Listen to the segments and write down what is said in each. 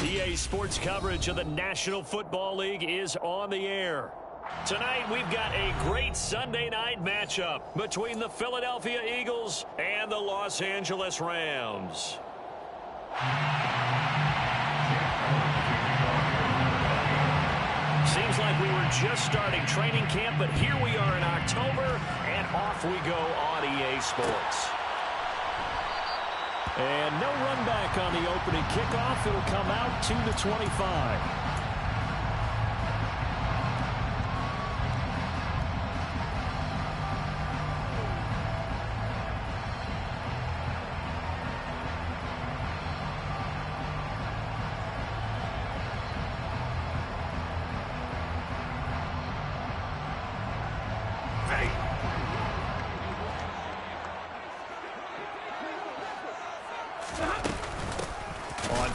EA Sports coverage of the National Football League is on the air. Tonight, we've got a great Sunday night matchup between the Philadelphia Eagles and the Los Angeles Rams. Seems like we were just starting training camp, but here we are in October, and off we go on EA Sports. And no run back on the opening kickoff. It'll come out to the 25.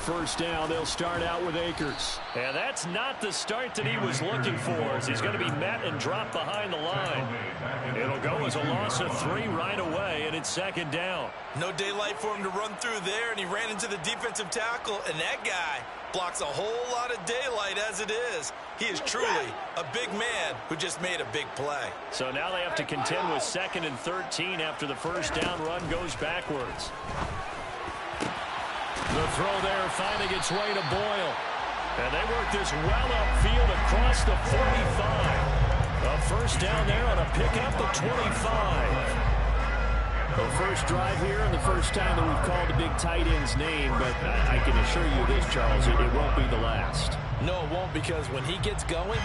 First down, they'll start out with Akers. And that's not the start that he was looking for, as he's going to be met and dropped behind the line. It'll go as a loss of 3 right away, and it's second down. No daylight for him to run through there, and he ran into the defensive tackle, and that guy blocks a whole lot of daylight as it is. He is truly a big man who just made a big play. So now they have to contend with 2nd and 13 after the first down run goes backwards. The throw there finding its way to Boyle. And they work this well upfield across the 45. A first down there on a pickup at 25. The first drive here and the first time that we've called the big tight end's name, but I can assure you this, Charles, it won't be the last. No, it won't, because when he gets going,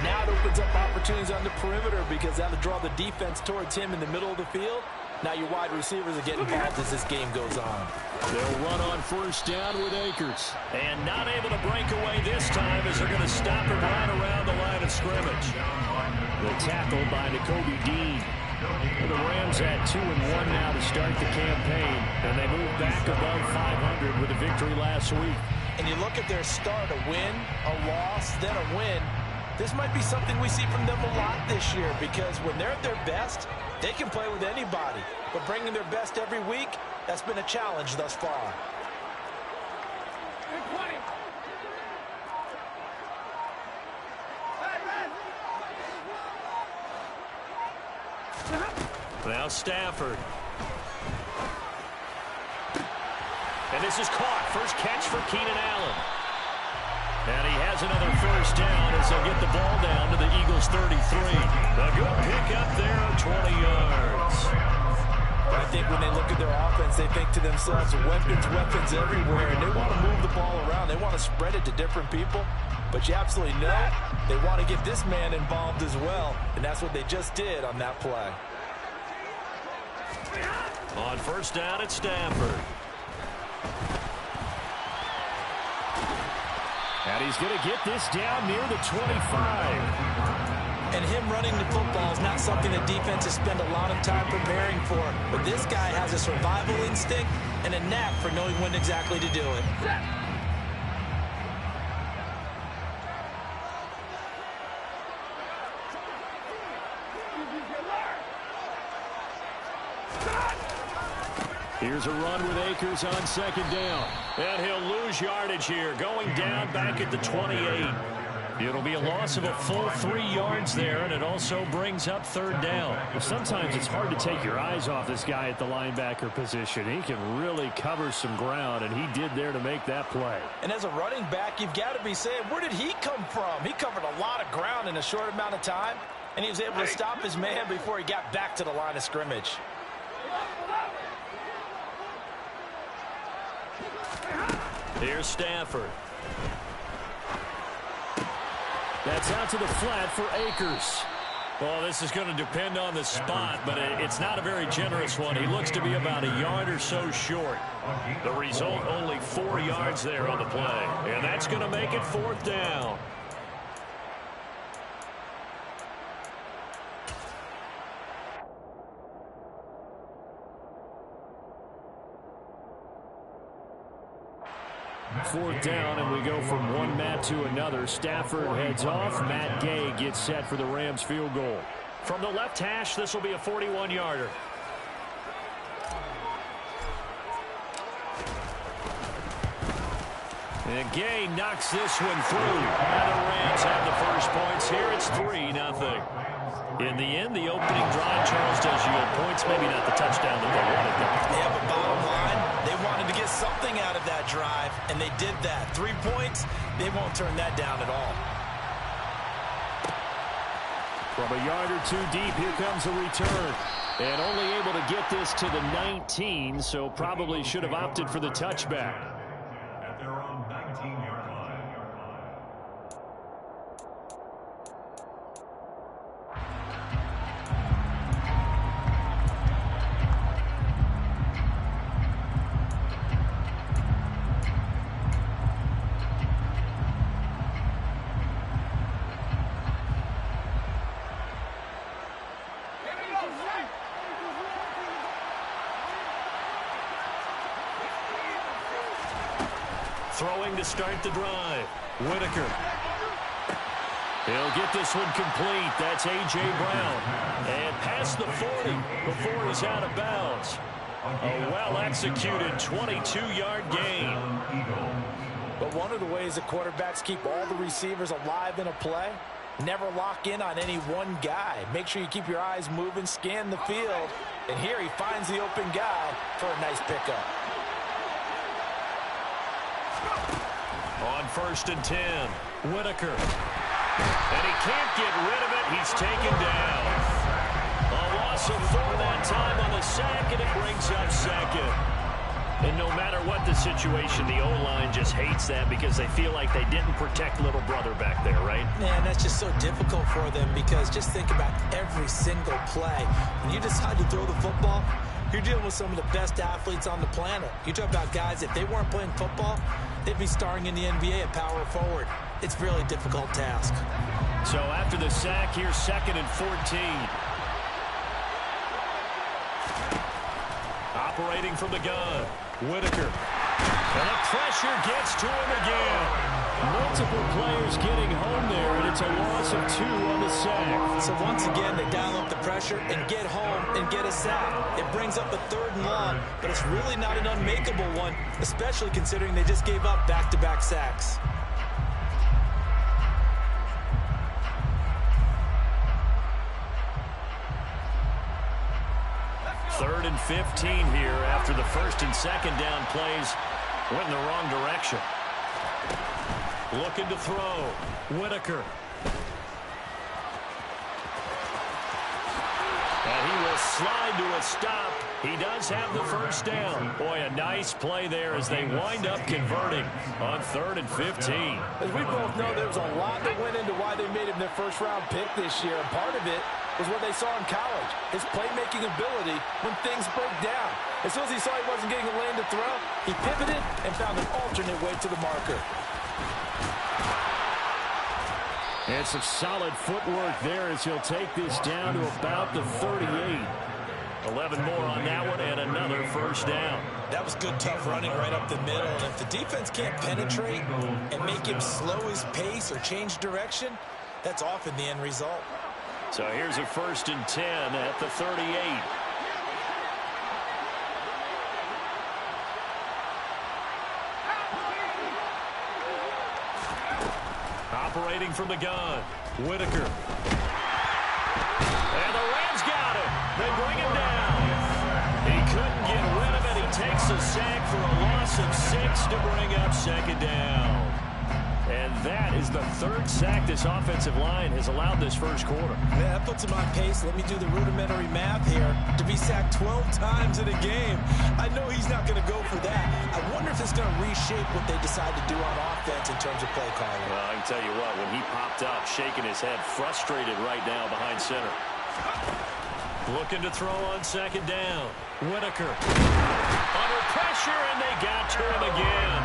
now it opens up opportunities on the perimeter, because that'll draw the defense towards him in the middle of the field. Now your wide receivers are getting involved as this game goes on. They'll run on first down with Akers. And not able to break away this time, as they're going to stop him right around the line of scrimmage. The tackle by Nakobe Dean. The Rams at 2-1 now to start the campaign. And they move back above 500 with a victory last week. And you look at their start, a win, a loss, then a win. This might be something we see from them a lot this year, because when they're at their best, they can play with anybody. But bringing their best every week, that's been a challenge thus far. Now Stafford. And this is caught. First catch for Keenan Allen. And he has another first down as they'll get the ball down to the Eagles' 33. A good pick up there, 20 yards. I think when they look at their offense, they think to themselves, weapons, weapons everywhere. And they want to move the ball around. They want to spread it to different people. But you absolutely know they want to get this man involved as well. And that's what they just did on that play. On first down, it's Stafford. And he's going to get this down near the 25. And him running the football is not something that defenses spend a lot of time preparing for. But this guy has a survival instinct and a knack for knowing when exactly to do it. Here's a run with Akers on second down. And he'll lose yardage here, going down back at the 28. It'll be a loss of a full 3 yards there, and it also brings up third down. Well, sometimes it's hard to take your eyes off this guy at the linebacker position. He can really cover some ground, and he did there to make that play. And as a running back, you've got to be saying, where did he come from? He covered a lot of ground in a short amount of time, and he was able to stop his man before he got back to the line of scrimmage. Here's Stafford. That's out to the flat for Akers. Well, this is going to depend on the spot, but it's not a very generous one. He looks to be about a yard or so short. The result, only 4 yards there on the play. And that's going to make it fourth down. Fourth down, and we go from one Matt to another. Stafford heads off. Matt Gay gets set for the Rams field goal. From the left hash, this will be a 41-yarder. And Gay knocks this one through. And the Rams have the first points here. It's 3-0. In the end, the opening drive, Charles, does yield points. Maybe not the touchdown that they wanted. They have a bottom line. They wanted to get something out of that drive, and they did that. 3 points, they won't turn that down at all. From a yard or two deep, here comes a return. And only able to get this to the 19, so probably should have opted for the touchback. At their own 19-yard line. Throwing to start the drive. Whitaker. He'll get this one complete. That's A.J. Brown. And past the 40 before he's out of bounds. A well-executed 22-yard gain. But one of the ways that quarterbacks keep all the receivers alive in a play, never lock in on any one guy. Make sure you keep your eyes moving, scan the field. And here he finds the open guy for a nice pickup. On 1st and 10, Whitaker. And he can't get rid of it. He's taken down. A loss of 4 that time on the sack, and it brings up second. And no matter what the situation, the O-line just hates that because they feel like they didn't protect little brother back there, right? Man, that's just so difficult for them because just think about every single play. When you decide to throw the football, you're dealing with some of the best athletes on the planet. You talk about guys, if they weren't playing football, they'd be starring in the NBA at power forward. It's a really difficult task. So after the sack, here's 2nd and 14. Operating from the gun, Whitaker. And the pressure gets to him again. Multiple players getting home there, and it's a loss of 2 on the sack. So once again, they dial up the pressure and get home and get a sack. It brings up a 3rd and long, but it's really not an unmakeable one, especially considering they just gave up back-to-back sacks. Third and 15 here after the 1st and 2nd down plays went in the wrong direction. Looking to throw. Whitaker. And he will slide to a stop. He does have the 1st down. Boy, a nice play there as they wind up converting on 3rd and 15. As we both know, there was a lot that went into why they made him their first-round pick this year. And part of it was what they saw in college, his playmaking ability when things broke down. As soon as he saw he wasn't getting a lane to throw, he pivoted and found an alternate way to the marker. And some solid footwork there as he'll take this down to about the 38. 11 more on that one and another 1st down. That was good, tough running right up the middle. And if the defense can't penetrate and make him slow his pace or change direction, that's often the end result. So here's a 1st and 10 at the 38. Operating from the gun, Whitaker. And the Rams got him. They bring him down. He couldn't get rid of it. He takes a sack for a loss of 6 to bring up 2nd down. And that is the 3rd sack this offensive line has allowed this 1st quarter. Yeah, that puts him on pace. Let me do the rudimentary math here. To be sacked 12 times in a game, I know he's not going to go for that. I wonder if it's going to reshape what they decide to do on offense in terms of play calling. Well, I can tell you what, when he popped up, shaking his head, frustrated right now behind center. Looking to throw on 2nd down. Whitaker. Under pressure, and they got to him again.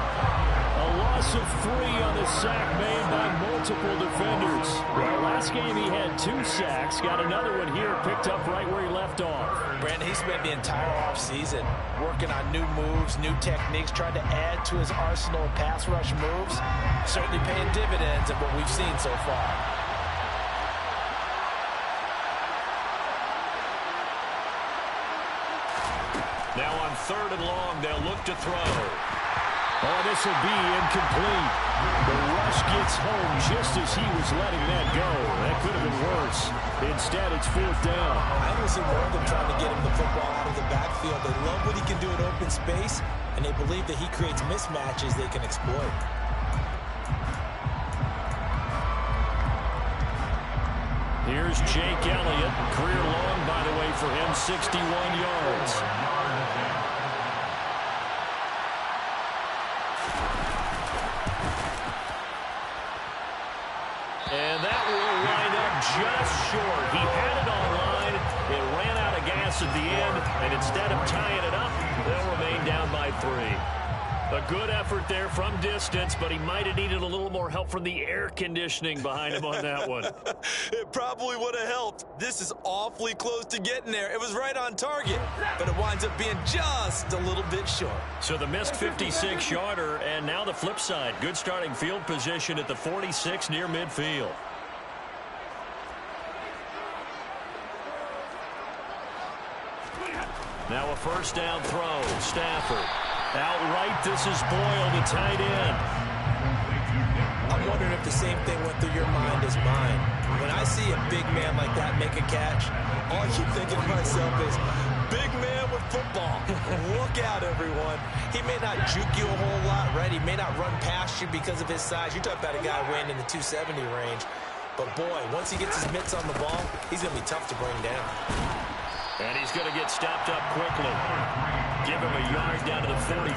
A loss of 3 on the sack made by multiple defenders. Well, last game he had 2 sacks. Got another one here picked up right where he left off. Brandon, he spent the entire offseason working on new moves, new techniques, trying to add to his arsenal of pass rush moves. Certainly paying dividends of what we've seen so far. Now on 3rd and long, they'll look to throw. Oh, this will be incomplete. The rush gets home just as he was letting that go. That could have been worse. Instead, it's 4th down. I almost see more of them trying to get him the football out of the backfield. They love what he can do in open space, and they believe that he creates mismatches they can exploit. Here's Jake Elliott. Career long, by the way, for him, 61 yards. And that will wind up just short. He had it on line. It ran out of gas at the end, and instead of tying it up, they'll remain down by 3. A good effort there from distance, but he might have needed a little more help from the air conditioning behind him on that one. It probably would have helped. This is awfully close to getting there. It was right on target, but it winds up being just a little bit short. So the missed 56-yarder, and now the flip side. Good starting field position at the 46 near midfield. Now a first down throw. Stafford. Outright, this is Boyle, the tight end. I'm wondering if the same thing went through your mind as mine. When I see a big man like that make a catch, all I keep thinking to myself is, big man with football. Look out, everyone. He may not juke you a whole lot, right? He may not run past you because of his size. You're talking about a guy weighing in the 270 range. But, boy, once he gets his mitts on the ball, he's going to be tough to bring down. And he's going to get stopped up quickly. Give him a yard down to the 43.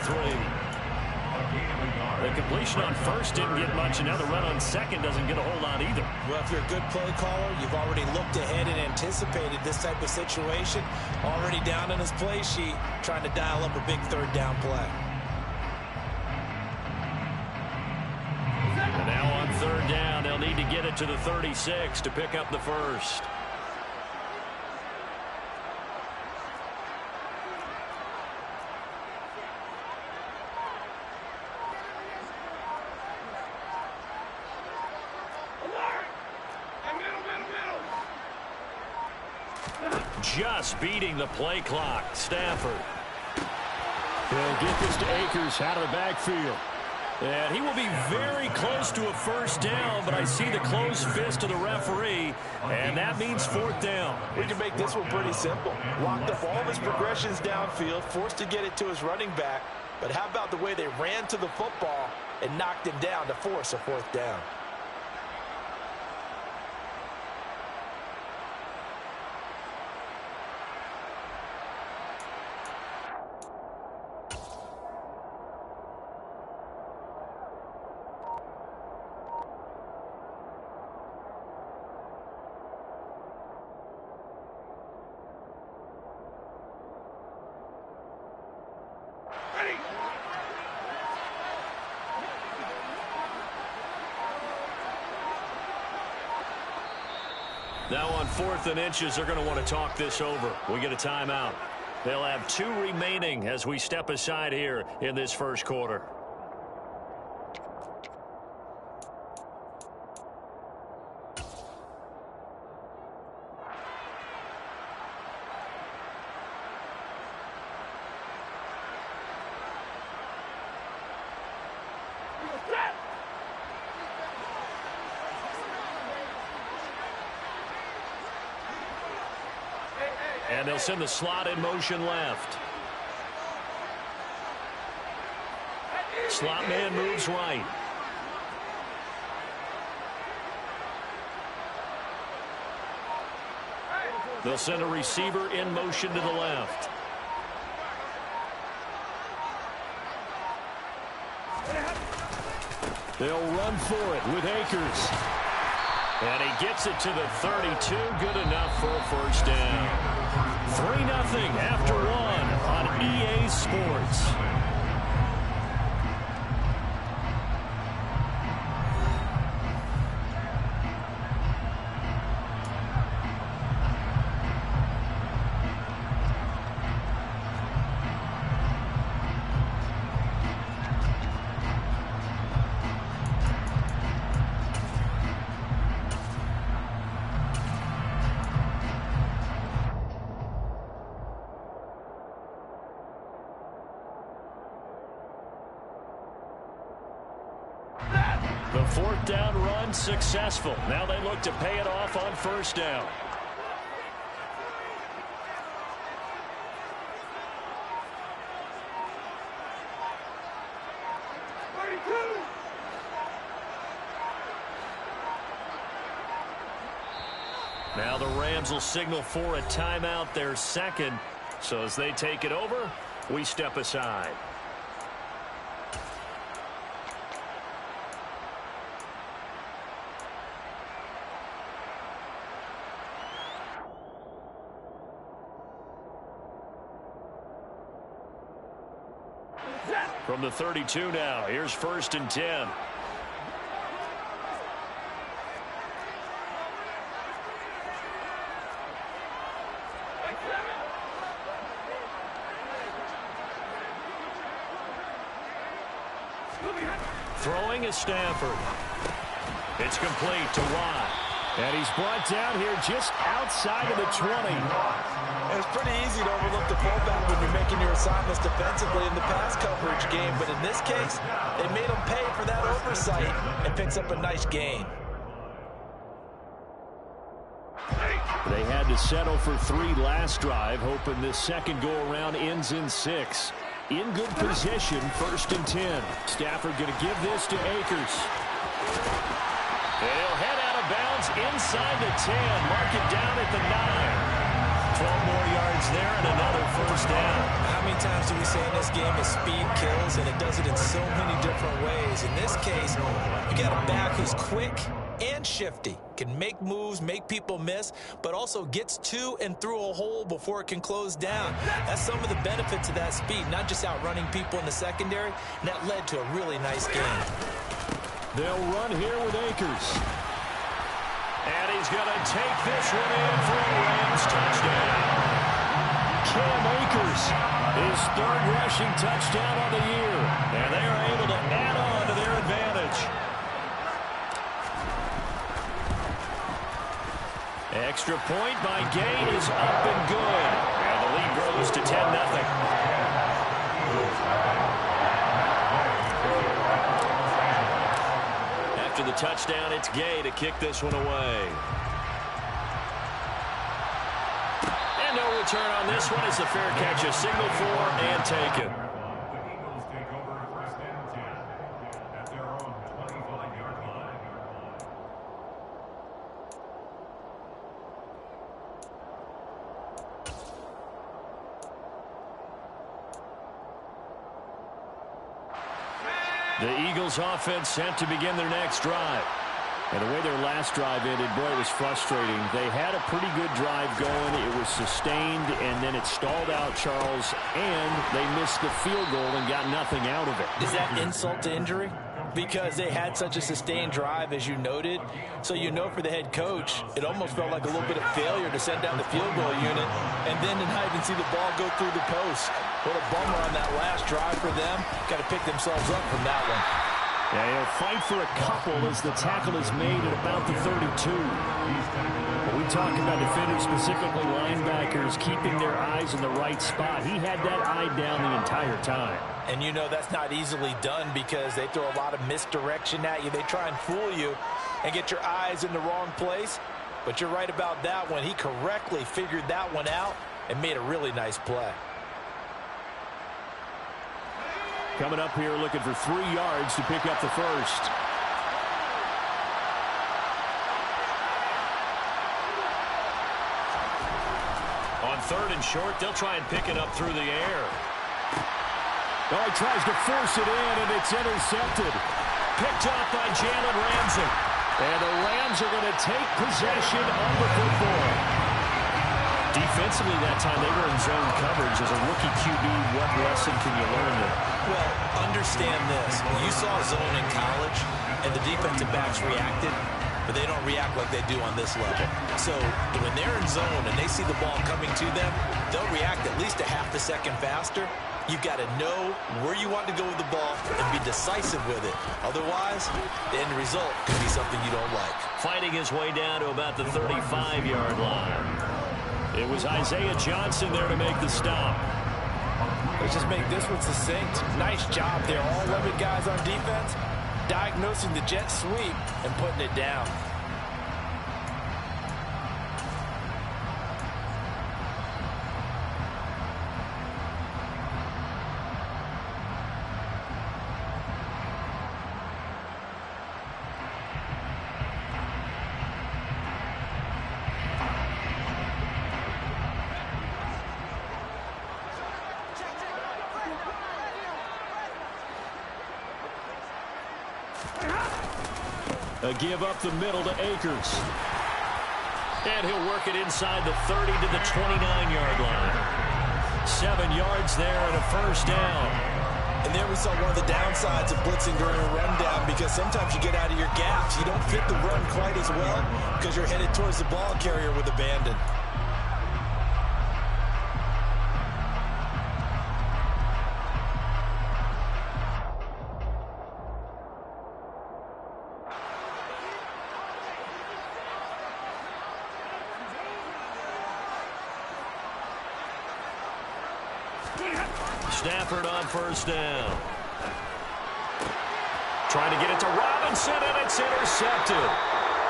The completion on first didn't get much. Another run on second doesn't get a whole lot either. Well, if you're a good play caller, you've already looked ahead and anticipated this type of situation. Already down on his play sheet, trying to dial up a big 3rd down play. And now on 3rd down, they'll need to get it to the 36 to pick up the first. Just beating the play clock. Stafford. They'll get this to Akers out of the backfield. And he will be very close to a first down, but I see the closed fist of the referee, and that means 4th down. We can make this one pretty simple. Locked up all of his progressions downfield, forced to get it to his running back. But how about the way they ran to the football and knocked him down to force a 4th down? Now on 4th and inches, they're going to want to talk this over. We get a timeout. They'll have 2 remaining as we step aside here in this first quarter. And they'll send the slot in motion left. Slot man moves right. They'll send a receiver in motion to the left. They'll run for it with Akers. And he gets it to the 32. Good enough for a first down. 3-0 after 1 on EA Sports. fourth down run successful. Now they look to pay it off on first down. Now the Rams will signal for a timeout, their second. So as they take it over, we step aside. From the 32 now, here's 1st and 10. Throwing is Stafford. It's complete to Watt. And he's brought down here just outside of the 20. It's pretty easy to overlook the fullback when you're making your assignments defensively in the pass coverage game. But in this case, they made him pay for that oversight and picks up a nice gain. They had to settle for 3 last drive, hoping this second go-around ends in 6. In good position, 1st and 10. Stafford going to give this to Akers. And he'll head out of bounds inside the 10. Mark it down at the 9. 12 more yards there and another first down. How many times do we say in this game that speed kills, and it does it in so many different ways? In this case, you got a back who's quick and shifty, can make moves, make people miss, but also gets to and through a hole before it can close down. That's some of the benefits of that speed, not just outrunning people in the secondary, and that led to a really nice game. They'll run here with Akers. And he's going to take this one in for a Rams touchdown. Cam Akers, his 3rd rushing touchdown on the year, and they are able to add on to their advantage. Extra point by Gay is up and good. And the lead grows to 10-0. After the touchdown, it's Gay to kick this one away. And no return on this one. It's a fair catch, a signal for and taken. The Eagles take over 1st and 10 at their own 25-yard line. The Eagles offense set to begin their next drive. And the way their last drive ended, boy, it was frustrating. They had a pretty good drive going. It was sustained, and then it stalled out, Charles, and they missed the field goal and got nothing out of it. Is that insult to injury? Because they had such a sustained drive, as you noted. So you know for the head coach, it almost felt like a little bit of failure to send down the field goal unit and then to not even see the ball go through the post. What a bummer on that last drive for them. Got to pick themselves up from that one. Yeah, he'll fight for a couple as the tackle is made at about the 32. When we talk about defenders, specifically linebackers, keeping their eyes in the right spot, he had that eye down the entire time. And you know that's not easily done because they throw a lot of misdirection at you. They try and fool you and get your eyes in the wrong place. But you're right about that one. He correctly figured that one out and made a really nice play. Coming up here looking for 3 yards to pick up the first. On 3rd and short, they'll try and pick it up through the air. Oh, he tries to force it in, and it's intercepted. Picked up by Jalen Ramsey. And the Rams are going to take possession of the football. Defensively that time, they were in zone coverage. As a rookie QB, what lesson can you learn there? Well, understand this. You saw zone in college, and the defensive backs reacted, but they don't react like they do on this level. So when they're in zone and they see the ball coming to them, they'll react at least a half a second faster. You've got to know where you want to go with the ball and be decisive with it. Otherwise, the end result could be something you don't like. Fighting his way down to about the 35-yard line. It was Isaiah Johnson there to make the stop. Let's just make this one succinct. Nice job there. All 11 guys on defense diagnosing the jet sweep and putting it down. A give up the middle to Akers. And he'll work it inside the 30 to the 29-yard line. 7 yards there and a first down. And there we saw one of the downsides of blitzing during a rundown, because sometimes you get out of your gaps. You don't fit the run quite as well because you're headed towards the ball carrier with abandon. Stafford on first down. Trying to get it to Robinson, and it's intercepted.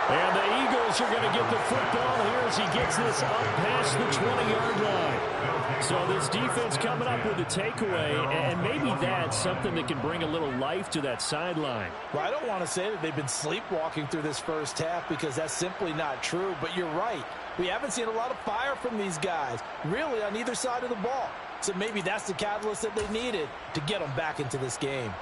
And the Eagles are going to get the football here as he gets this up past the 20-yard line. So this defense coming up with a takeaway, and maybe that's something that can bring a little life to that sideline. Well, I don't want to say that they've been sleepwalking through this first half, because that's simply not true. But you're right. We haven't seen a lot of fire from these guys, really, on either side of the ball. So maybe that's the catalyst that they needed to get them back into this game.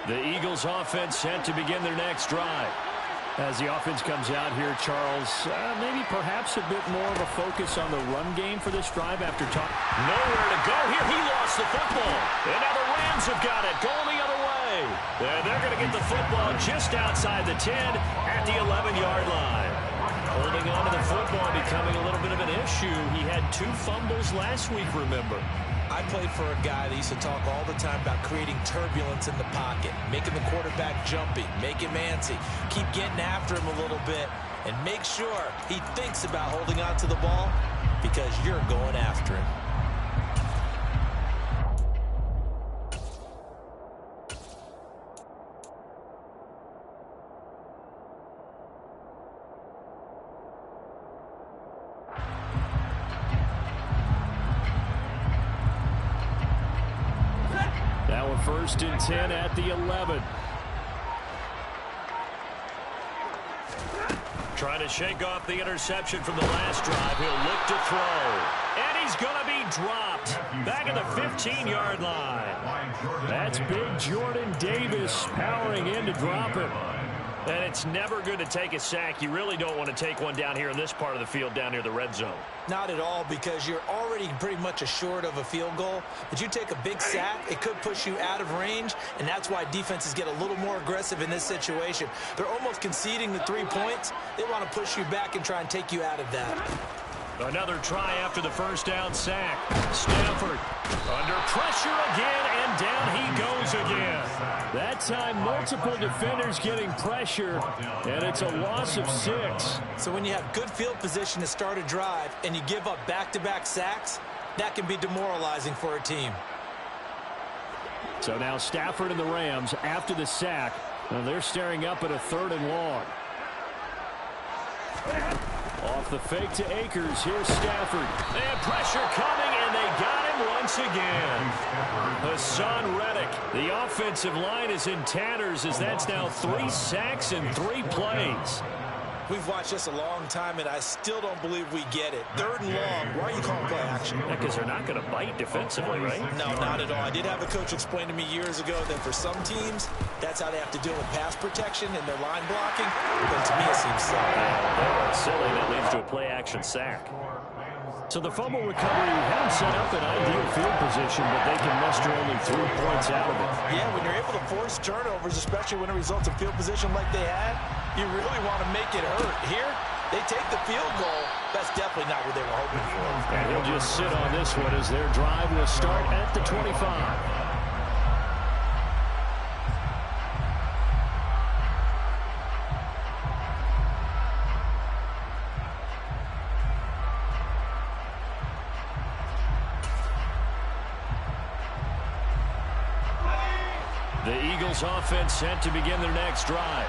The Eagles offense set to begin their next drive. As the offense comes out here, Charles, maybe perhaps a bit more of a focus on the run game for this drive after talking. Nowhere to go here. He lost the football. And now the Rams have got it. Going the other way. And they're going to get the football just outside the 10 at the 11-yard line. Holding on to the football becoming a little bit of an issue. He had 2 fumbles last week, remember. I played for a guy that used to talk all the time about creating turbulence in the pocket, making the quarterback jumpy, make him antsy, keep getting after him a little bit, and make sure he thinks about holding on to the ball, because you're going after him. First and 10 at the 11. Trying to shake off the interception from the last drive. He'll look to throw. And he's going to be dropped. Back at the 15-yard line. That's big Jordan Davis powering in to drop him. And it's never good to take a sack. You really don't want to take one down here in this part of the field, down near the red zone. Not at all, because you're already pretty much assured of a field goal. But you take a big sack, it could push you out of range, and that's why defenses get a little more aggressive in this situation. They're almost conceding the 3 points. They want to push you back and try and take you out of that. Another try after the first down sack. Stafford under pressure again, and down he goes again. That time, multiple defenders getting pressure, and it's a loss of 6. So when you have good field position to start a drive and you give up back-to-back sacks, that can be demoralizing for a team. So now Stafford and the Rams, after the sack, they're staring up at a 3rd and long. Off the fake to Akers. Here's Stafford. And pressure coming, and they got him once again. Hassan Reddick. The offensive line is in tatters, as that's now 3 sacks in 3 plays. We've watched this a long time, and I still don't believe we get it. 3rd and long. Why are you calling play action? Because they're not going to bite defensively, right? No, not at all. I did have a coach explain to me years ago that for some teams, that's how they have to deal with pass protection and their line blocking. But to me, it seems silly. Silly. That leads to a play-action sack. So the fumble recovery hadn't set up an ideal field position, but they can muster only 3 points out of it. Yeah, when you're able to force turnovers, especially when it results in field position like they had, you really want to make it hurt. Here, they take the field goal. That's definitely not what they were hoping for. And he'll just sit on this one as their drive will start at the 25. The Eagles offense set to begin their next drive.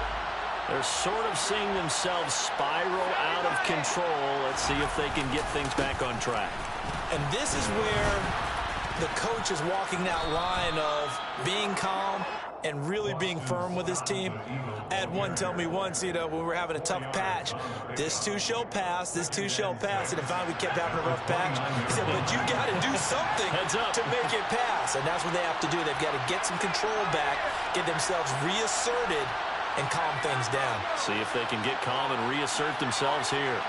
They're sort of seeing themselves spiral out of control. Let's see if they can get things back on track. And this is where the coach is walking that line of being calm and really being firm with his team. I had one tell me once, when we were having a tough patch, this too shall pass, this too shall pass. And finally we kept having a rough patch. He said, but you got to do something to make it pass. And that's what they have to do. They've got to get some control back, get themselves reasserted, and calm things down. See if they can get calm and reassert themselves here.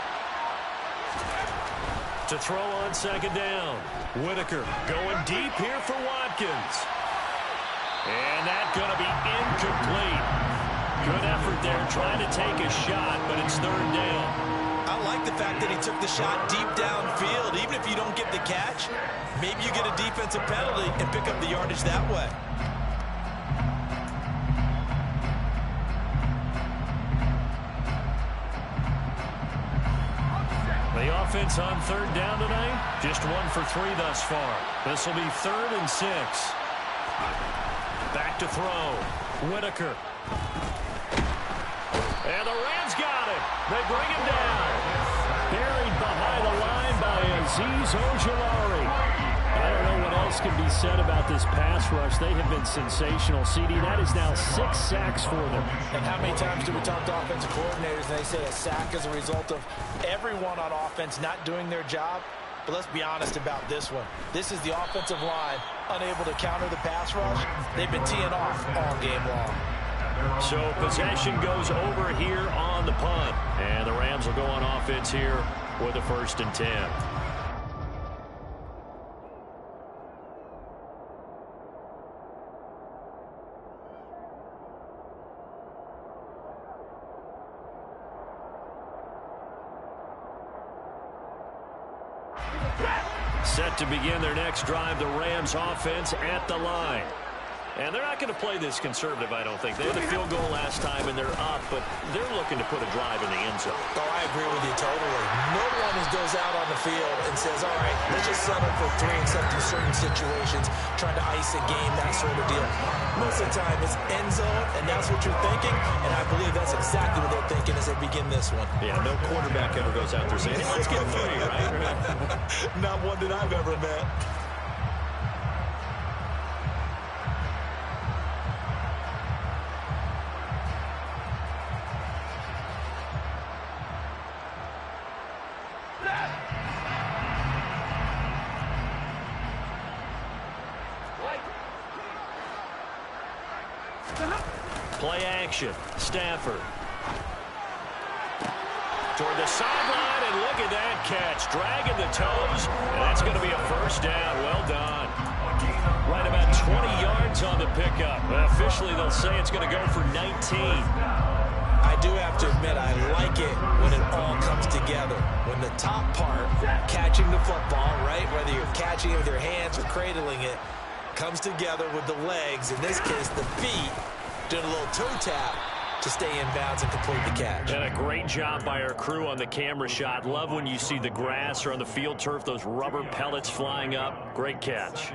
To throw on second down. Whitaker going deep here for Watkins. And that's going to be incomplete. Good effort there trying to take a shot, but it's third down. I like the fact that he took the shot deep downfield. Even if you don't get the catch, maybe you get a defensive penalty and pick up the yardage that way. The offense on third down tonight, just 1 for 3 thus far. This will be 3rd and 6. Back to throw. Whitaker. And the Rams got it. They bring him down. Buried behind the line by Azeez Ojulari. I don't know what else can be said about this pass rush. They have been sensational. CD, that is now 6 sacks for them. And how many times do we talk to offensive coordinators and they say a sack is a result of everyone on offense not doing their job? But let's be honest about this one. This is the offensive line unable to counter the pass rush. They've been teeing off all game long. So possession goes over here on the punt. And the Rams will go on offense here with a 1st and 10. Set to begin their next drive, the Rams offense at the line. And they're not going to play this conservative, I don't think. They had a field goal last time, and they're up, but they're looking to put a drive in the end zone. Oh, I agree with you totally. No one goes out on the field and says, all right, let's just settle for 3 except in certain situations, trying to ice a game, that sort of deal. Most of the time, it's end zone, and that's what you're thinking, and I believe that's exactly what they're thinking as they begin this one. Yeah, no quarterback ever goes out there saying, hey, let's get 3, right? Not one that I've ever met. Play action. Stafford. Toward the sideline, and look at that catch. Dragging the toes, and that's going to be a 1st down. Well done. Right about 20 yards on the pickup. Officially, they'll say it's going to go for 19. I do have to admit, I like it when it all comes together. When the top part, catching the football, right, whether you're catching it with your hands or cradling it, comes together with the legs, in this case, the feet, doing a little toe tap to stay in bounds and complete the catch. And a great job by our crew on the camera shot. Love when you see the grass or on the field turf, those rubber pellets flying up. Great catch.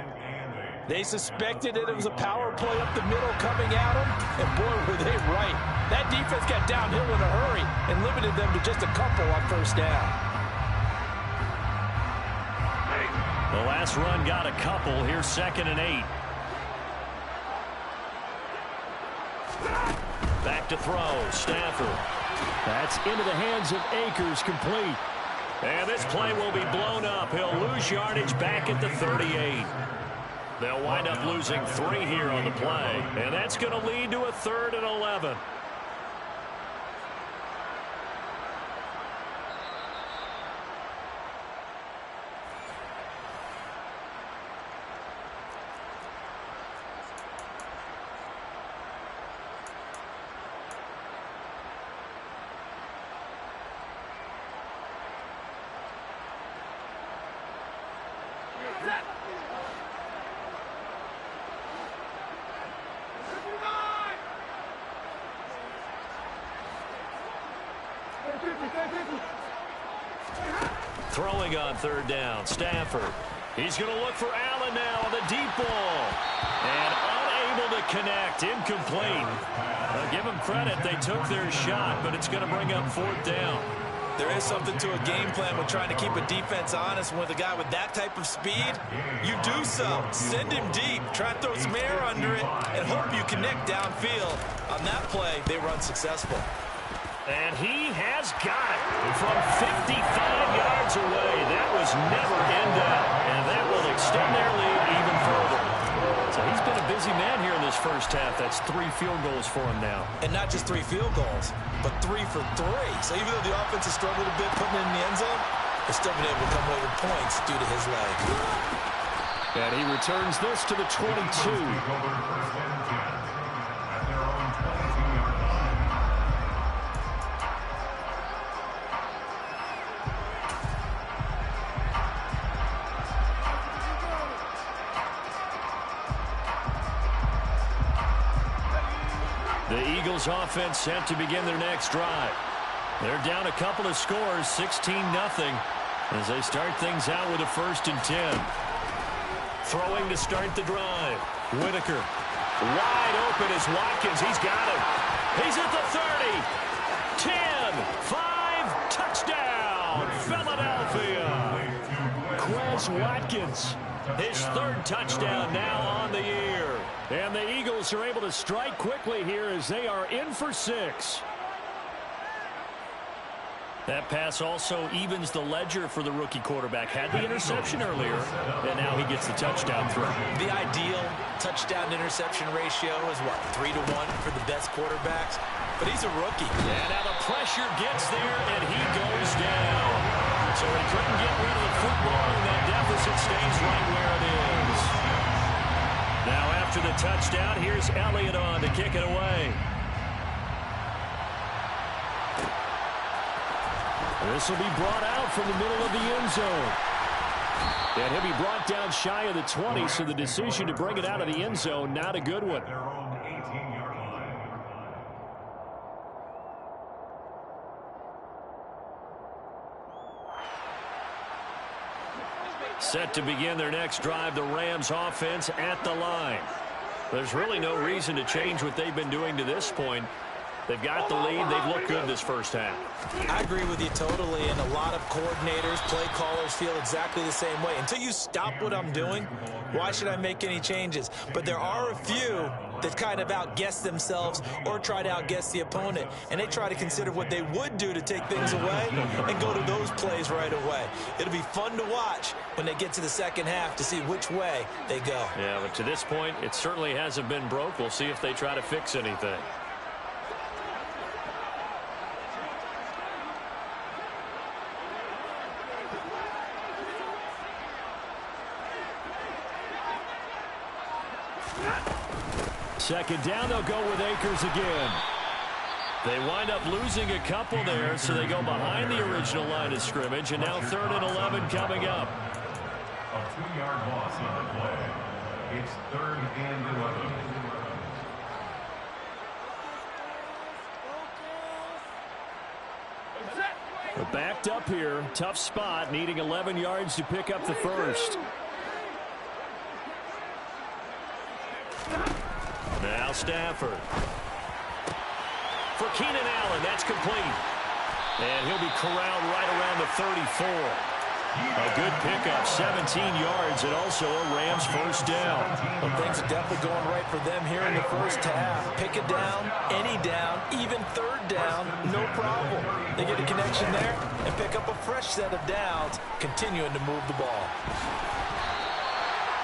They suspected it was a power play up the middle coming at them, and boy, were they right. That defense got downhill in a hurry and limited them to just a couple on 1st down. The last run got a couple. Here's 2nd and 8. Back to throw. Stafford. That's into the hands of Akers, complete. And this play will be blown up. He'll lose yardage back at the 38. They'll wind up losing 3 here on the play. And that's going to lead to a 3rd and 11. Throwing on 3rd down, Stafford. He's going to look for Allen now on the deep ball. And unable to connect. Incomplete. Give them credit. They took their shot, but it's going to bring up 4th down. There is something to a game plan with trying to keep a defense honest. With a guy with that type of speed, you do so. Send him deep. Try to throw some air under it and hope you connect downfield. On that play, they run successful. And he has got it from 55 yards away. That was never in doubt. And that will extend their lead even further. So he's been a busy man here in this first half. That's 3 field goals for him now. And not just 3 field goals, but 3 for 3. So even though the offense has struggled a bit putting it in the end zone, they've still been able to come away with points due to his leg. And he returns this to the 22. The Eagles offense set to begin their next drive. They're down a couple of scores, 16-0, as they start things out with a 1st and 10. Throwing to start the drive. Whitaker. Wide open is Watkins. He's got it. He's at the 30. 10, 5, touchdown, Philadelphia. Quez Watkins. His 3rd touchdown now on the year. And the Eagles are able to strike quickly here as they are in for 6. That pass also evens the ledger for the rookie quarterback. Had the interception earlier, and now he gets the touchdown throw. The ideal touchdown-interception ratio is, what, 3 to 1 for the best quarterbacks? But he's a rookie. And now the pressure gets there, and he goes down. So he couldn't get rid of the football, and that deficit stays right where it is. Now after the touchdown, here's Elliott on to kick it away. This will be brought out from the middle of the end zone. And he'll be brought down shy of the 20, so the decision to bring it out of the end zone, not a good one. Their own 18-yard line. Set to begin their next drive, the Rams offense at the line. There's really no reason to change what they've been doing to this point. They've got the lead. They've looked good this first half. I agree with you totally, and a lot of coordinators, play callers feel exactly the same way. Until you stop what I'm doing, why should I make any changes? But there are a few that kind of outguess themselves or try to outguess the opponent, and they try to consider what they would do to take things away and go to those plays right away. It'll be fun to watch when they get to the second half to see which way they go. Yeah, but to this point, it certainly hasn't been broke. We'll see if they try to fix anything. Second down, they'll go with Akers again. They wind up losing a couple there, so they go behind the original line of scrimmage, and now 3rd and 11 coming up. A 2-yard loss on the play. It's 3rd and 11. We're backed up here. Tough spot, needing 11 yards to pick up the first. Now Stafford. For Keenan Allen, that's complete. And he'll be corralled right around the 34. A good pickup, 17 yards, and also a Rams first down. Well, things are definitely going right for them here in the first half. Pick it down, any down, even 3rd down, no problem. They get a connection there and pick up a fresh set of downs, continuing to move the ball.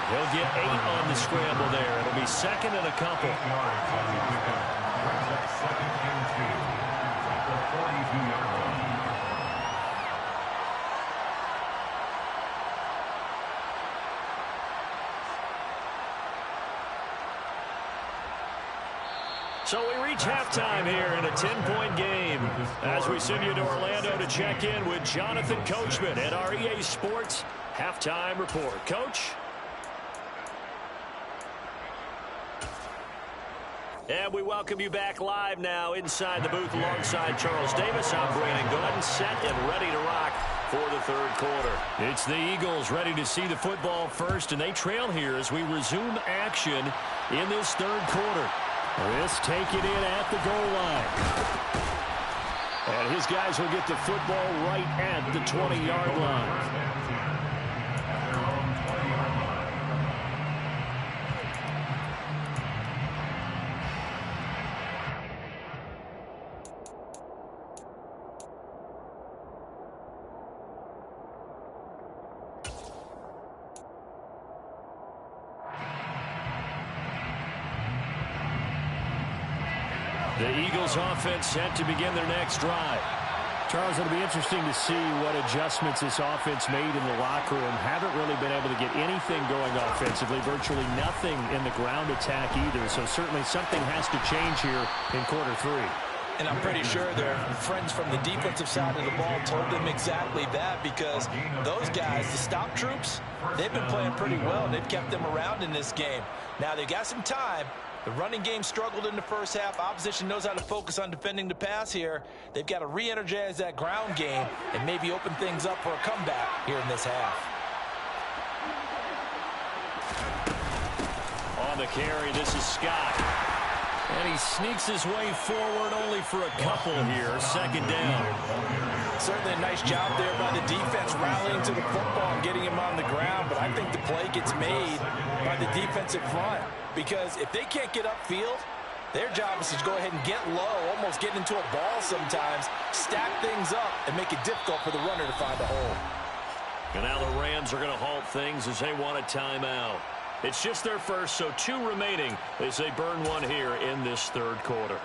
He'll get 8 on the scramble there. It'll be 2nd and a couple. 8 yards on the pickup. Brings up 2nd and 2 at the 42-yard line. So we reach halftime here in a 10-point game as we send you to Orlando to check in with Jonathan Coachman at our EA Sports Halftime Report. Coach? And we welcome you back live now inside the booth alongside Charles Davis. I'm Brandon Gordon, set and ready to rock for the 3rd quarter. It's the Eagles ready to see the football first, and they trail here as we resume action in this third quarter. This taken in at the goal line. And his guys will get the football right at the 20-yard line. The Eagles offense set to begin their next drive. Charles, it'll be interesting to see what adjustments this offense made in the locker room. Haven't really been able to get anything going offensively, virtually nothing in the ground attack either. So certainly something has to change here in quarter three. And I'm pretty sure their friends from the defensive side of the ball told them exactly that, because those guys, the stop troops, they've been playing pretty well, and they've kept them around in this game. Now, they've got some time. The running game struggled in the first half. Opposition knows how to focus on defending the pass here. They've got to re-energize that ground game and maybe open things up for a comeback here in this half. On the carry, this is Scott. And he sneaks his way forward only for a couple here. Second down. Certainly a nice job there by the defense rallying to the football and getting him on the ground, but I think the play gets made by the defensive front, because if they can't get upfield, their job is to go ahead and get low, almost get into a ball sometimes, stack things up, and make it difficult for the runner to find a hole. And now the Rams are going to halt things as they want a timeout. It's just their first, so 2 remaining as they burn one here in this third quarter.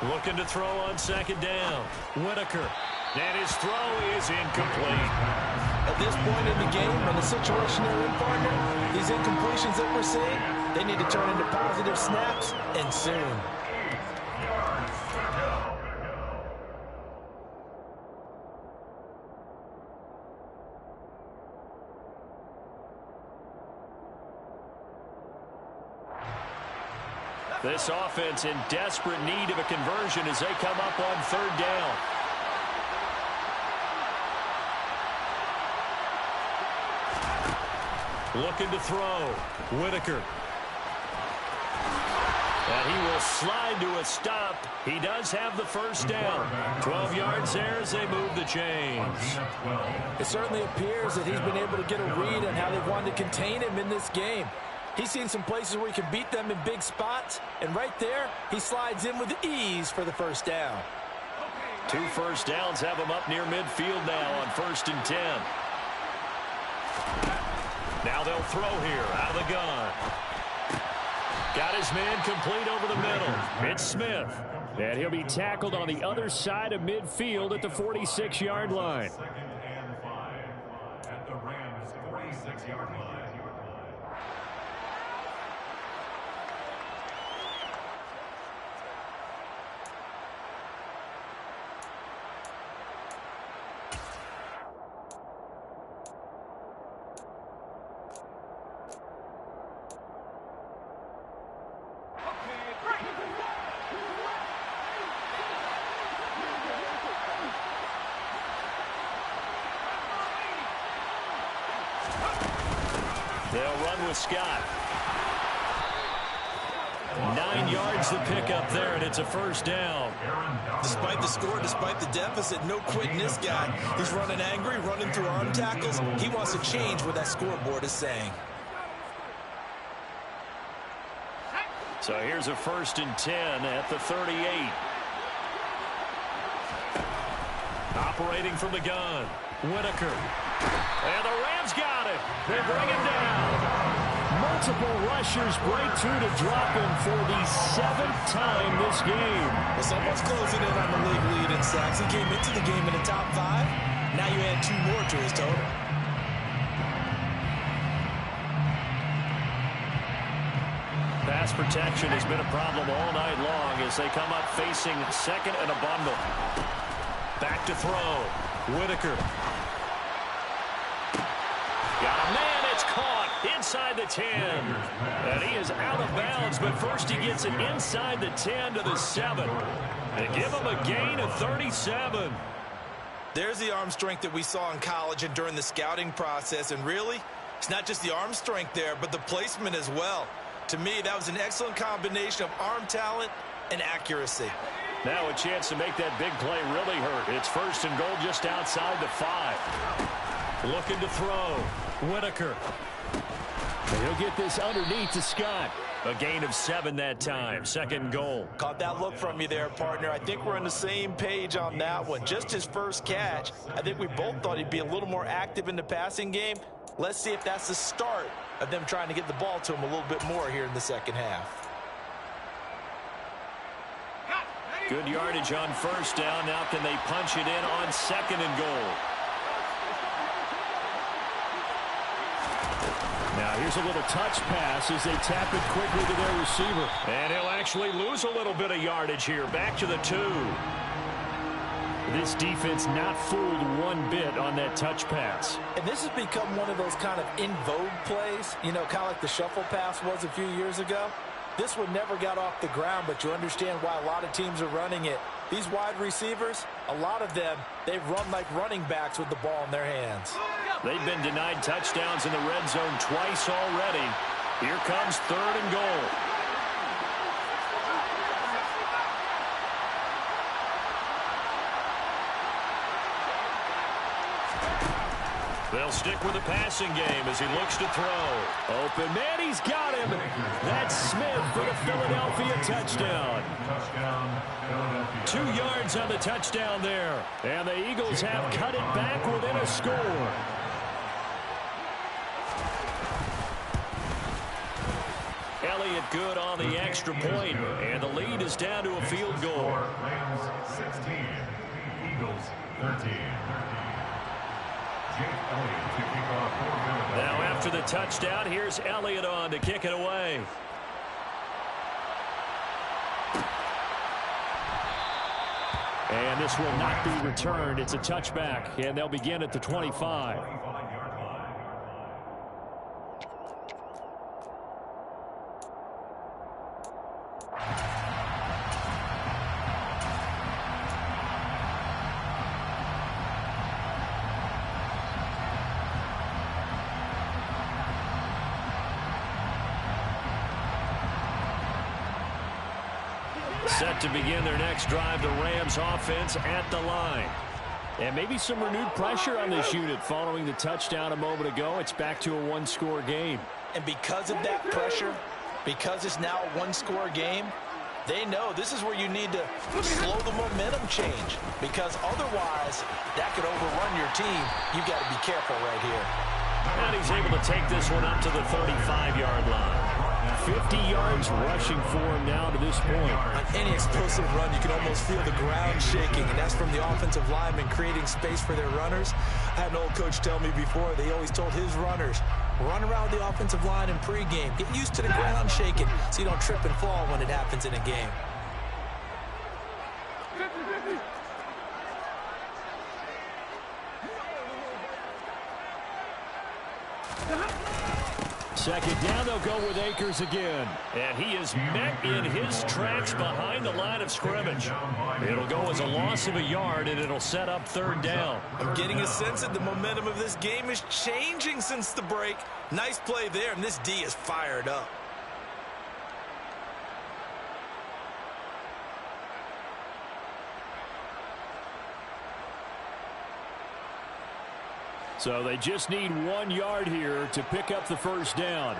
Looking to throw on second down. Whitaker. And his throw is incomplete. At this point in the game, and the situation they're in, partner, these incompletions that we're seeing, they need to turn into positive snaps, and soon. This offense in desperate need of a conversion as they come up on third down. Looking to throw. Whitaker. And he will slide to a stop. He does have the first down. 12 yards there as they move the chains. It certainly appears that he's been able to get a read on how they wanted to contain him in this game. He's seen some places where he can beat them in big spots, and right there, he slides in with ease for the first down. 2 first downs have him up near midfield now on 1st and 10. Now they'll throw here out of the gun. Got his man complete over the middle. It's Smith. And he'll be tackled on the other side of midfield at the 46-yard line. 2nd and 5 at the Rams' 46-yard line. They'll run with Scott. 9 yards to pick up there, and it's a first down. Despite the score, despite the deficit, no quitting this guy. He's running angry, running through arm tackles. He wants to change what that scoreboard is saying. So here's a 1st and 10 at the 38. Operating from the gun. Whitaker. And the Rams got it. They bring him down. Multiple rushers break through to drop him for the 7th time this game. Well, someone's closing in on the league lead in sacks. He came into the game in the top 5. Now you add 2 more to his total. Pass protection has been a problem all night long as they come up facing second and a bundle. Back to throw. Whitaker. Got a man. It's caught inside the 10. And he is out of bounds, but first he gets it inside the 10 to the 7. And give him a gain of 37. There's the arm strength that we saw in college and during the scouting process. And really, it's not just the arm strength there, but the placement as well. To me, that was an excellent combination of arm talent and accuracy. Now a chance to make that big play really hurt. It's first and goal just outside the 5. Looking to throw. Whitaker. And he'll get this underneath to Scott. A gain of 7 that time. Second and goal. Caught that look from you there, partner. I think we're on the same page on that one. Just his first catch. I think we both thought he'd be a little more active in the passing game. Let's see if that's the start of them trying to get the ball to him a little bit more here in the second half. Good yardage on first down. Now can they punch it in on second and goal? Now here's a little touch pass as they tap it quickly to their receiver. And he'll actually lose a little bit of yardage here. Back to the 2. This defense not fooled one bit on that touch pass. And this has become one of those kind of in vogue plays, you know, kind of like the shuffle pass was a few years ago. This one never got off the ground, but you understand why a lot of teams are running it. These wide receivers, a lot of them, they've run like running backs with the ball in their hands. They've been denied touchdowns in the red zone twice already. Here comes third and goal. They'll stick with the passing game as he looks to throw. Open man, he's got him. That's Smith for the Philadelphia touchdown. 2 yards on the touchdown there. And the Eagles have cut it back within a score. Elliott good on the extra point, and the lead is down to a field goal. Rams 16, Eagles 13. Now after the touchdown, here's Elliott on to kick it away. And this will not be returned. It's a touchback, and they'll begin at the 25. Set to begin their next drive, the Rams offense at the line. And maybe some renewed pressure on this unit following the touchdown a moment ago. It's back to a one-score game. And because of that pressure, because it's now a one-score game, they know this is where you need to slow the momentum change, because otherwise that could overrun your team. You've got to be careful right here. And he's able to take this one up to the 35-yard line. 50 yards rushing for him now to this point. On any explosive run, you can almost feel the ground shaking, and that's from the offensive linemen creating space for their runners. I had an old coach tell me before, they always told his runners, run around the offensive line in pregame. Get used to the ground shaking so you don't trip and fall when it happens in a game. Second down, they'll go with Akers again. And he is met in his tracks behind the line of scrimmage. It'll go as a loss of a yard, and it'll set up third down. I'm getting a sense that the momentum of this game is changing since the break. Nice play there, and this D is fired up. So they just need 1 yard here to pick up the first down.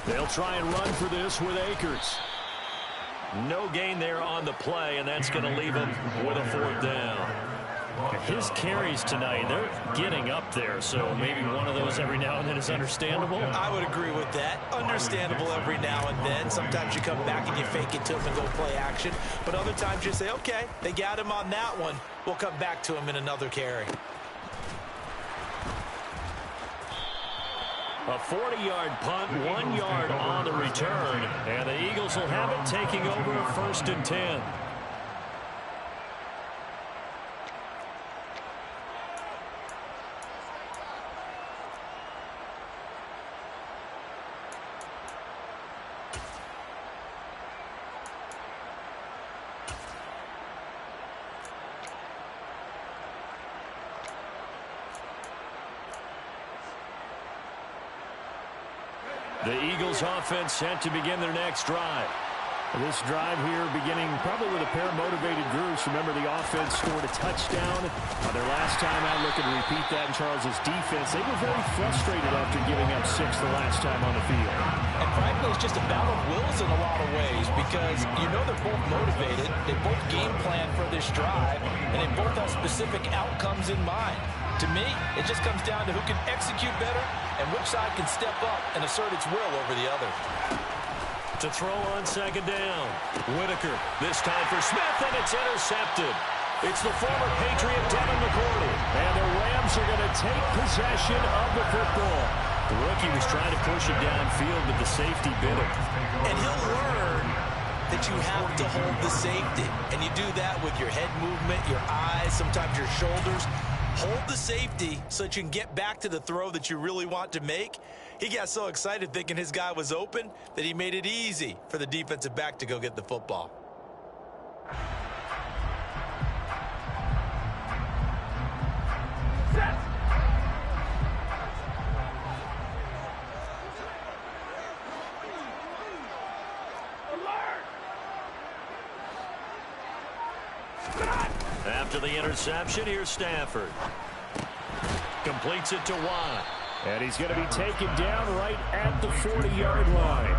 They'll try and run for this with Akers. No gain there on the play, and that's going to leave him with a fourth down. His carries tonight, they're getting up there, so maybe one of those every now and then is understandable. I would agree with that. Understandable every now and then. Sometimes you come back and you fake it to him and go play action. But other times you say, okay, they got him on that one. We'll come back to him in another carry. A 40-yard punt, 1 yard on the return, and the Eagles will have it taking over a 1st and 10. The Eagles offense set to begin their next drive. This drive here beginning probably with a pair of motivated groups. Remember, the offense scored a touchdown on their last time out. Looking to repeat that in Charles's defense. They were very frustrated after giving up 6 the last time on the field. And frankly, it's just a battle of wills in a lot of ways because you know they're both motivated. They both game plan for this drive, and they both have specific outcomes in mind. To me, it just comes down to who can execute better and which side can step up and assert its will over the other. To throw on 2nd down. Whitaker, this time for Smith, and it's intercepted. It's the former Patriot Devin McCourty, and the Rams are going to take possession of the football. The rookie was trying to push it downfield, but the safety bit him. And he'll learn that you have to hold the safety. And you do that with your head movement, your eyes, sometimes your shoulders. Hold the safety so that you can get back to the throw that you really want to make. He got so excited thinking his guy was open that he made it easy for the defensive back to go get the football. After the interception, here's Stafford. Completes it to Watt. And he's going to be taken down right at the 40-yard line.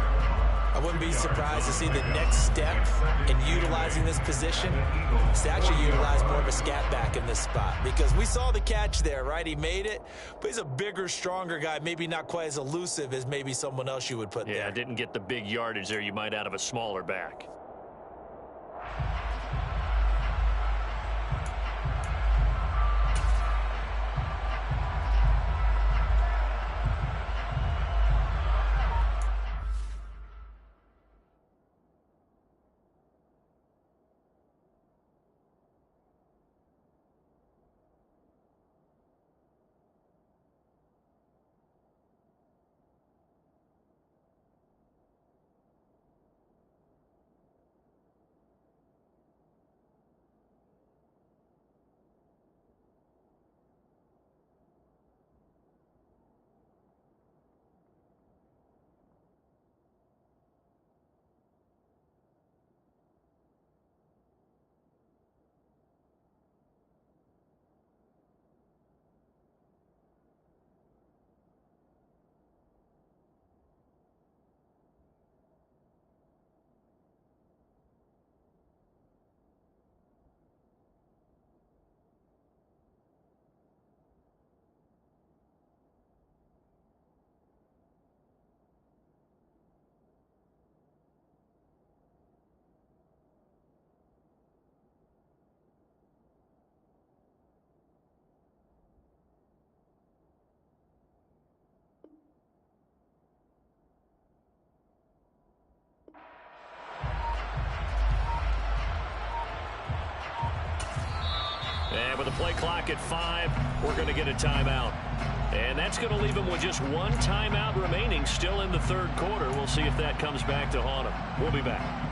I wouldn't be surprised to see the next step in utilizing this position is to actually utilize more of a scat back in this spot. Because we saw the catch there, right? He made it, but he's a bigger, stronger guy, maybe not quite as elusive as maybe someone else you would put there. Yeah, didn't get the big yardage there you might out of a smaller back. And with the play clock at 5, we're going to get a timeout. And that's going to leave them with just 1 timeout remaining still in the 3rd quarter. We'll see if that comes back to haunt them. We'll be back.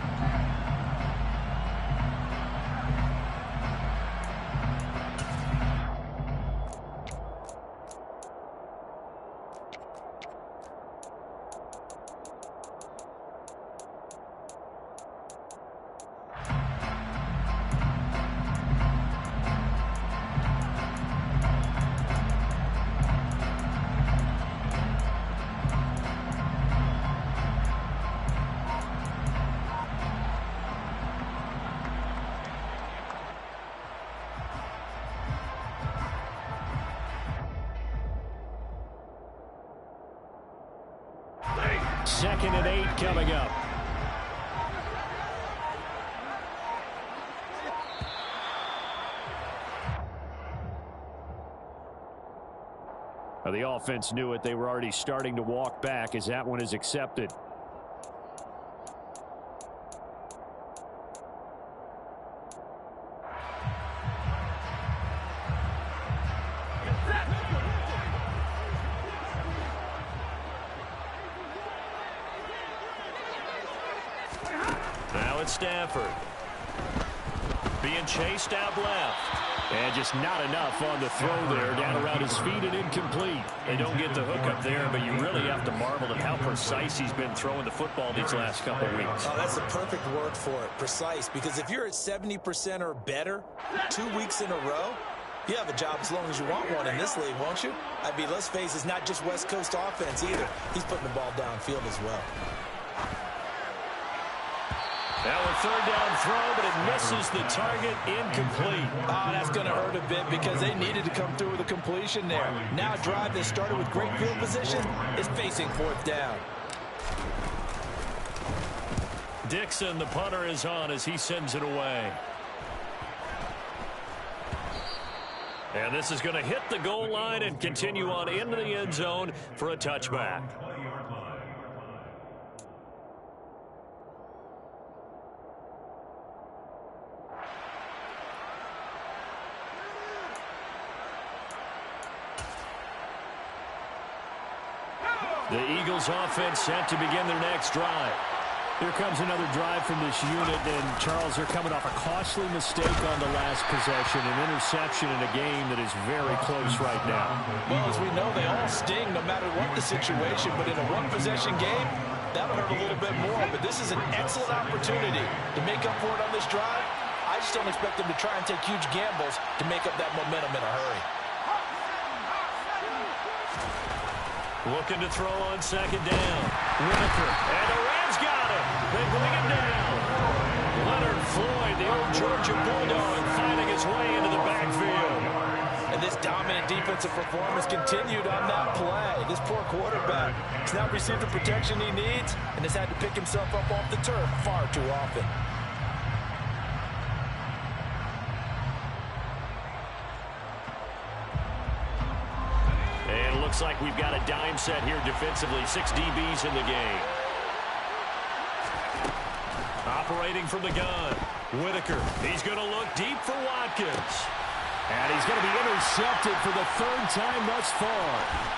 Second and 8 coming up. The offense knew it. They were already starting to walk back as that one is accepted. Now it's Stafford. Being chased out left. And just not enough on the throw there. Down around his feet and incomplete. They don't get the hook up there, but you really have to marvel at how precise he's been throwing the football these last couple weeks. Oh, that's the perfect word for it, precise. Because if you're at 70% or better 2 weeks in a row, you have a job as long as you want one in this league, won't you? I mean, let's face it, it's not just West Coast offense either. He's putting the ball downfield as well. Now a third down throw, but it misses the target, incomplete. Oh, that's going to hurt a bit because they needed to come through with a completion there. Now a drive that started with great field position is facing fourth down. Dixon, the punter, is on as he sends it away. And this is going to hit the goal line and continue on into the end zone for a touchback. The Eagles offense set to begin their next drive. Here comes another drive from this unit, and Charles, they're coming off a costly mistake on the last possession, an interception in a game that is very close right now. Well, as we know, they all sting no matter what the situation, but in a one-possession game, that'll hurt a little bit more. But this is an excellent opportunity to make up for it on this drive. I just don't expect them to try and take huge gambles to make up that momentum in a hurry. Looking to throw on second down. Whitaker, and the Rams got him. They bring him down. Leonard Floyd, the old Georgia Bulldog, finding his way into the backfield. And this dominant defensive performance continued on that play. This poor quarterback has not received the protection he needs and has had to pick himself up off the turf far too often. And it looks like we've got a dime set here defensively. 6 DBs in the game. Operating from the gun. Whitaker. He's going to look deep for Watkins. And he's going to be intercepted for the third time thus far.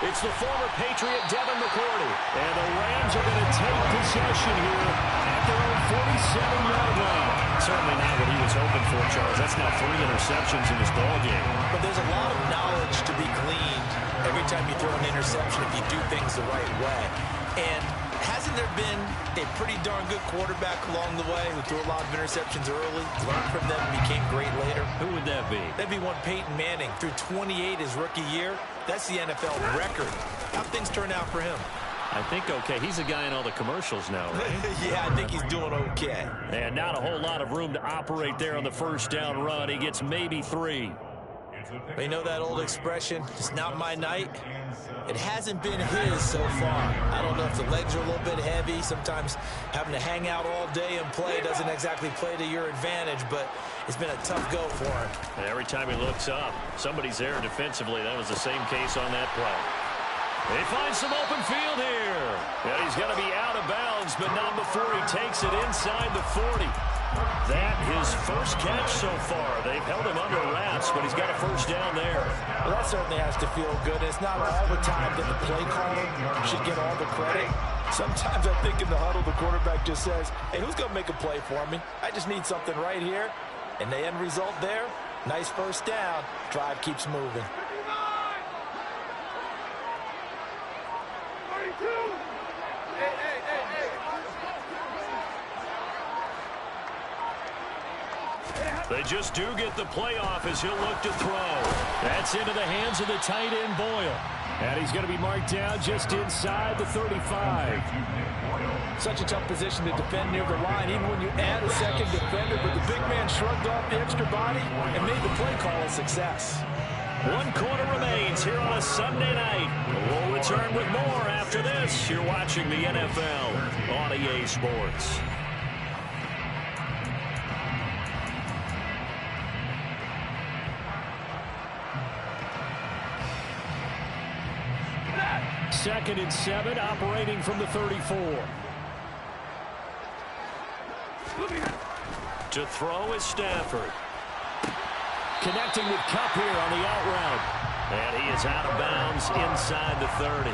It's the former Patriot Devin McCourty. And the Rams are going to take possession here at their own 47-yard line. Certainly not what he was hoping for, Charles. That's now 3 interceptions in this ballgame. But there's a lot of knowledge to be gleaned every time you throw an interception if you do things the right way. And hasn't there been a pretty darn good quarterback along the way who threw a lot of interceptions early, learned from them, and became great later? Who would that be? That'd be one Peyton Manning. Threw 28 his rookie year. That's the NFL record. How'd things turn out for him? I think okay. He's a guy in all the commercials now, right? Yeah, I think he's doing okay. And not a whole lot of room to operate there on the first down run. He gets maybe 3. But you know that old expression, it's not my night? It hasn't been his so far. I don't know if the legs are a little bit heavy. Sometimes having to hang out all day and play doesn't exactly play to your advantage, but it's been a tough go for him. And every time he looks up, somebody's there defensively. That was the same case on that play. They find some open field here. And he's going to be out of bounds, but not before he takes it inside the 40. That his first catch so far. They've held him under wraps, but he's got a first down there. Well, that certainly has to feel good. It's not all the time that the play caller should get all the credit. Sometimes I think in the huddle, the quarterback just says, hey, who's going to make a play for me? I just need something right here. And the end result there, nice first down. Drive keeps moving. They just do get the playoff as he'll look to throw. That's into the hands of the tight end, Boyle. And he's going to be marked down just inside the 35. Such a tough position to defend near the line, even when you add a second defender. But the big man shrugged off the extra body and made the play call a success. 1 quarter remains here on a Sunday night. We'll return with more after this. You're watching the NFL on EA Sports. 2nd and 7, operating from the 34. To throw is Stafford. Connecting with Kupp here on the out route. And he is out of bounds inside the 30.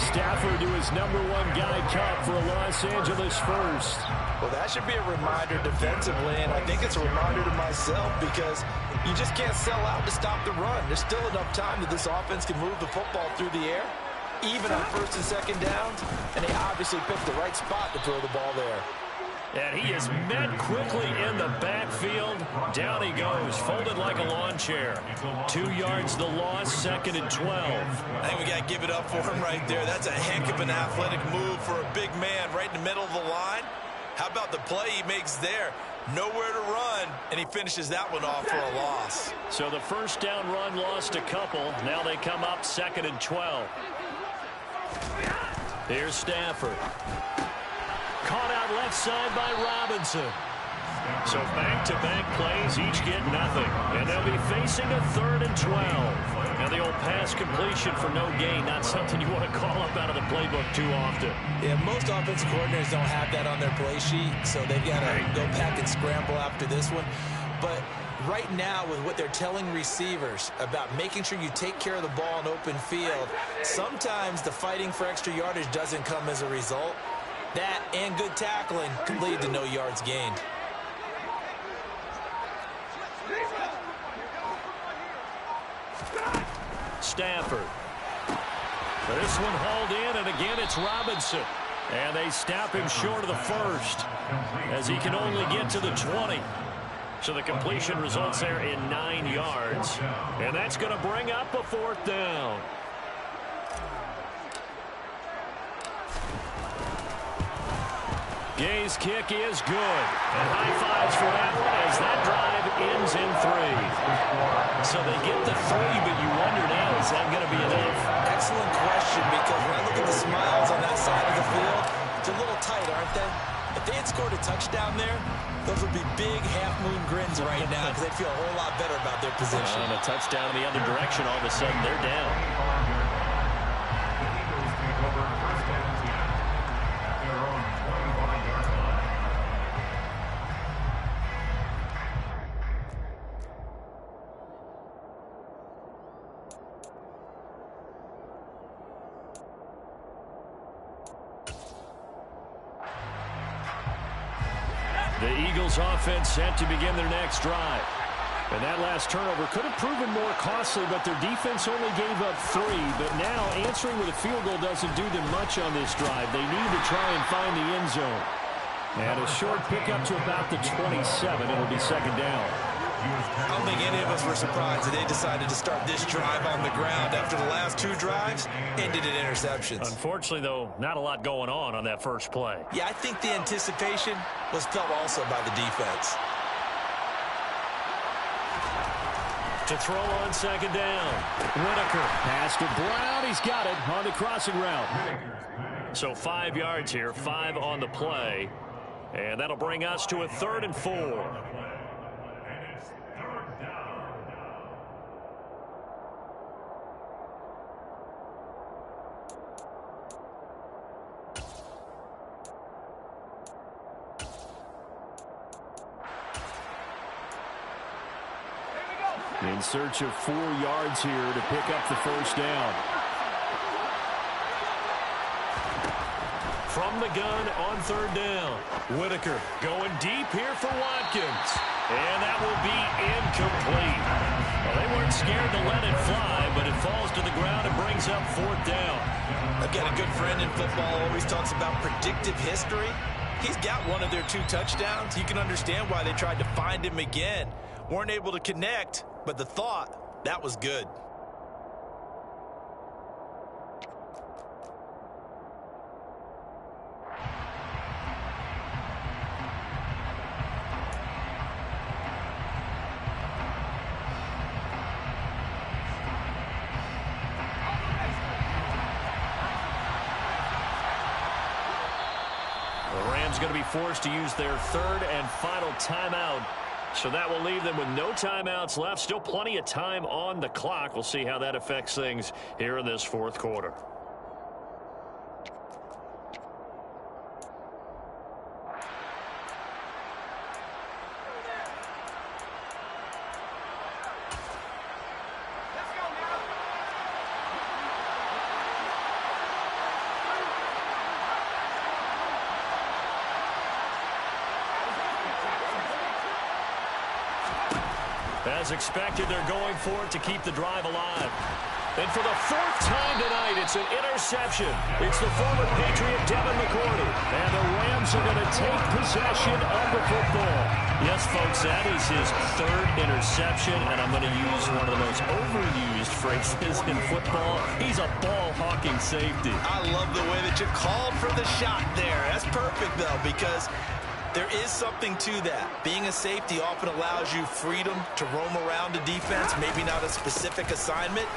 Stafford to his #1 guy, Kupp, for a Los Angeles first. Well, that should be a reminder defensively, and I think it's a reminder to myself because you just can't sell out to stop the run. There's still enough time that this offense can move the football through the air, even on 1st and 2nd downs, and they obviously picked the right spot to throw the ball there. And he is met quickly in the backfield. Down he goes, folded like a lawn chair. 2 yards the loss, 2nd and 12. I think we got to give it up for him right there. That's a heck of an athletic move for a big man right in the middle of the line. How about the play he makes there? Nowhere to run, and he finishes that one off for a loss. So the first down run lost a couple. Now they come up 2nd and 12. Here's Stafford. Caught out left side by Robinson. So back-to-back plays, each get nothing. And they'll be facing a 3rd and 12. Now the old pass completion for no gain, not something you want to call up out of the playbook too often. Yeah, most offensive coordinators don't have that on their play sheet, so they've got to go back and scramble after this one. But right now, with what they're telling receivers about making sure you take care of the ball in open field, sometimes the fighting for extra yardage doesn't come as a result. That and good tackling can lead to no yards gained. Stafford. This one hauled in, and again it's Robinson. And they stop him short of the first, as he can only get to the 20. So the completion results there in 9 yards. And that's going to bring up a 4th down. Gay's kick is good. And high fives for that one as that drive ends in 3. So they get the 3, but you wonder now, is that going to be enough? Excellent question, because when I look at the smiles on that side of the field, it's a little tight, aren't they? If they had scored a touchdown there, those would be big half-moon grins right now because they'd feel a whole lot better about their position. And a touchdown in the other direction, all of a sudden they're down. The Eagles offense set to begin their next drive. And that last turnover could have proven more costly, but their defense only gave up 3. But now answering with a field goal doesn't do them much on this drive. They need to try and find the end zone. And a short pickup to about the 27. It'll be 2nd down. I don't think any of us were surprised that they decided to start this drive on the ground after the last 2 drives ended in interceptions. Unfortunately, though, not a lot going on that first play. Yeah, I think the anticipation was felt also by the defense. To throw on 2nd down. Whitaker. Pass to Brown. He's got it on the crossing route. So 5 yards here, 5 on the play. And that'll bring us to a 3rd and 4. In search of 4 yards here to pick up the first down. From the gun on 3rd down. Whitaker going deep here for Watkins. And that will be incomplete. Well, they weren't scared to let it fly, but it falls to the ground and brings up 4th down. I've got a good friend in football who always talks about predictive history. He's got one of their 2 touchdowns. You can understand why they tried to find him again. Weren't able to connect, but the thought, that was good. The Rams going to be forced to use their 3rd and final timeout. So that will leave them with no timeouts left. Still plenty of time on the clock. We'll see how that affects things here in this 4th quarter. As expected, they're going for it to keep the drive alive. And for the fourth time tonight, it's an interception. It's the former Patriot Devin McCourty. And the Rams are going to take possession of the football. Yes, folks, that is his third interception. And I'm going to use one of the most overused phrases in football. He's a ball-hawking safety. I love the way that you called for the shot there. That's perfect, though, because there is something to that. Being a safety often allows you freedom to roam around the defense, maybe not a specific assignment.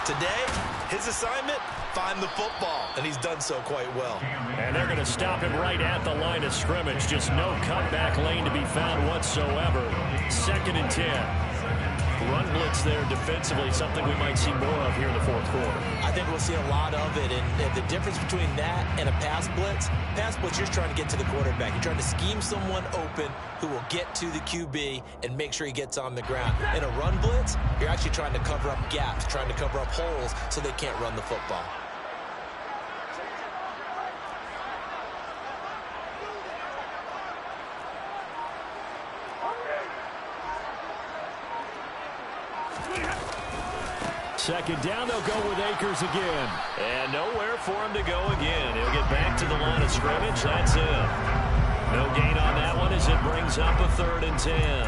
Today, his assignment, find the football, and he's done so quite well. And they're going to stop him right at the line of scrimmage. Just no cutback lane to be found whatsoever. 2nd and 10. Run blitz there defensively, something we might see more of here in the fourth quarter. I think we'll see a lot of it, and the difference between that and a pass blitz, you're trying to get to the quarterback. You're trying to scheme someone open who will get to the QB and make sure he gets on the ground. In a run blitz, you're actually trying to cover up gaps, trying to cover up holes so they can't run the football. Second down, they'll go with Akers again. And nowhere for him to go again. He'll get back to the line of scrimmage. That's it. No gain on that one as it brings up a 3rd and 10.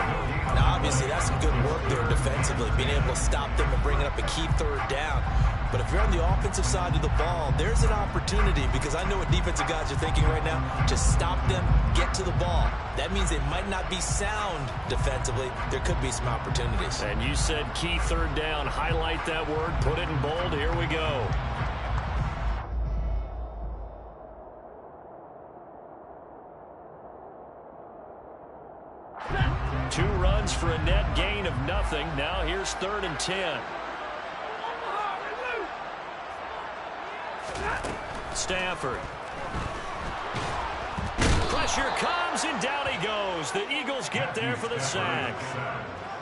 Now, obviously, that's some good work there defensively, being able to stop them and bringing up a key 3rd down. But if you're on the offensive side of the ball, there's an opportunity, because I know what defensive guys are thinking right now. Just stop them, get to the ball. That means they might not be sound defensively. There could be some opportunities. And you said key 3rd down. Highlight that word. Put it in bold. Here we go. Two runs for a net gain of nothing. Now here's 3rd and 10. Stafford. Pressure comes, and down he goes. The Eagles get there for the sack.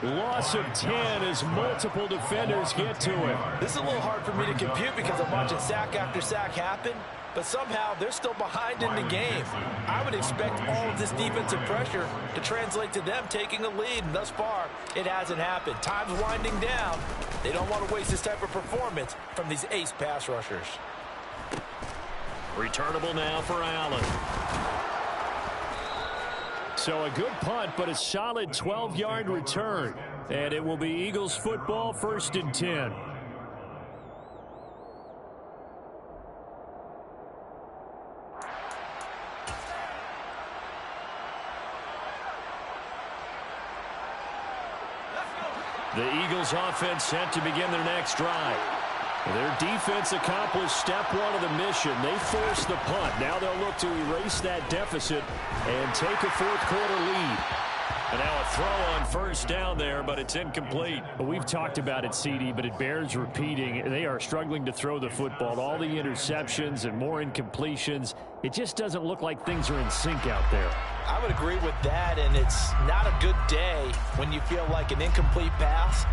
Loss of 10 as multiple defenders get to him. This is a little hard for me to compute because I'm watching sack after sack happen, but somehow they're still behind in the game. I would expect all of this defensive pressure to translate to them taking a lead, and thus far, it hasn't happened. Time's winding down. They don't want to waste this type of performance from these ace pass rushers. Returnable now for Allen. So a good punt, but a solid 12-yard return. And it will be Eagles football, 1st and 10. The Eagles offense set to begin their next drive. Their defense accomplished step 1 of the mission. They forced the punt. Now they'll look to erase that deficit and take a 4th quarter lead. And now a throw on 1st down there, but it's incomplete. We've talked about it, CD, but it bears repeating. They are struggling to throw the football. All the interceptions and more incompletions. It just doesn't look like things are in sync out there. I would agree with that, and it's not a good day when you feel like an incomplete pass